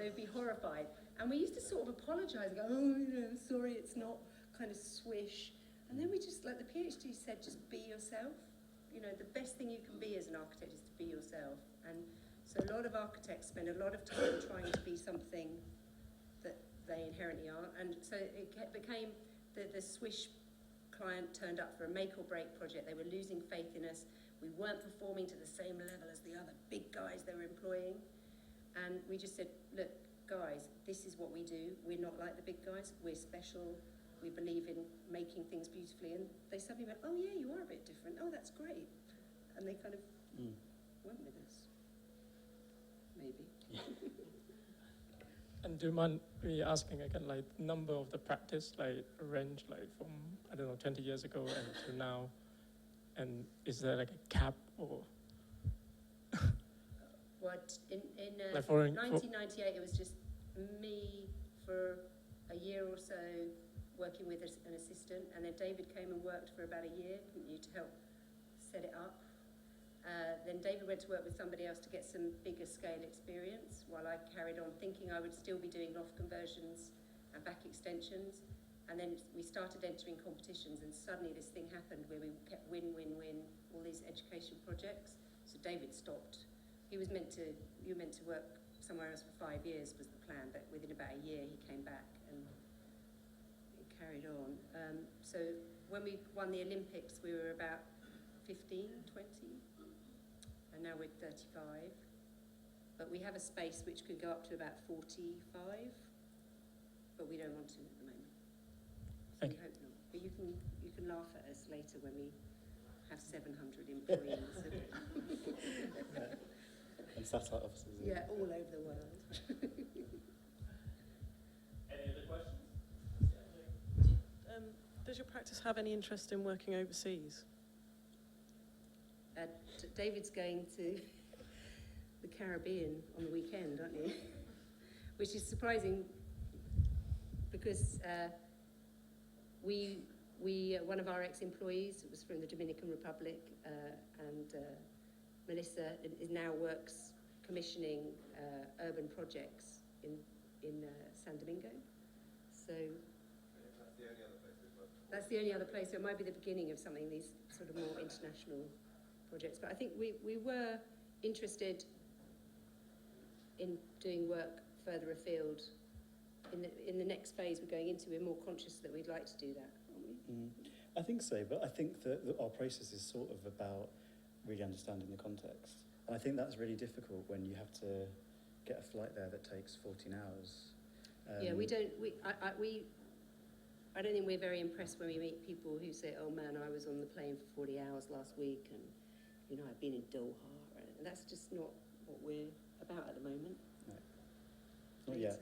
They would be horrified. And we used to sort of apologise and go, oh, you know, sorry, it's not kind of swish. And then we just, like the PhD said, just be yourself. You know, the best thing you can be as an architect is to be yourself. And so a lot of architects spend a lot of time trying to be something that they inherently aren't. And so it became the swish client turned up for a make or break project. They were losing faith in us. We weren't performing to the same level as the other big guys they were employing. And we just said, look, guys, this is what we do. We're not like the big guys. We're special. We believe in making things beautifully. And they suddenly went, oh yeah, you are a bit different. Oh, that's great. And they kind of went with us. Maybe.
And do you mind me asking again, like, number of the practice, like, range, like, from, I don't know, 20 years ago and to now? And is there, like, a cap or?
What, in
Like
1998, it was just me for a year or so working with an assistant, and then David came and worked for about a year, didn't you, to help set it up. Then David went to work with somebody else to get some bigger scale experience, while I carried on thinking I would still be doing loft conversions and back extensions. And then we started entering competitions, and suddenly this thing happened where we kept win, all these education projects. So David stopped. You were meant to work somewhere else for 5 years was the plan, but within about a year he came back and it carried on. So when we won the Olympics, we were about 15, 20, and now we're 35. But we have a space which could go up to about 45, but we don't want to at the moment. So we hope not. But you can laugh at us later when we have 700 employees.
And satellite offices.
Yeah, all over the world.
Any other questions?
Does your practice have any interest in working overseas?
David's going to the Caribbean on the weekend, aren't you? Which is surprising because one of our ex-employees was from the Dominican Republic, and Melissa now works commissioning urban projects in San Domingo. So that's the only other place. So it might be the beginning of something, these sort of more international projects. But I think we were interested in doing work further afield. In the next phase we're going into, we're more conscious that we'd like to do that, aren't we?
I think so, but I think that our process is sort of about really understanding the context. And I think that's really difficult when you have to get a flight there that takes 14 hours.
Yeah, I don't think we're very impressed when we meet people who say, oh man, I was on the plane for 40 hours last week and, you know, I've been in Doha. And that's just not what we're about at the moment.
No. Not yet.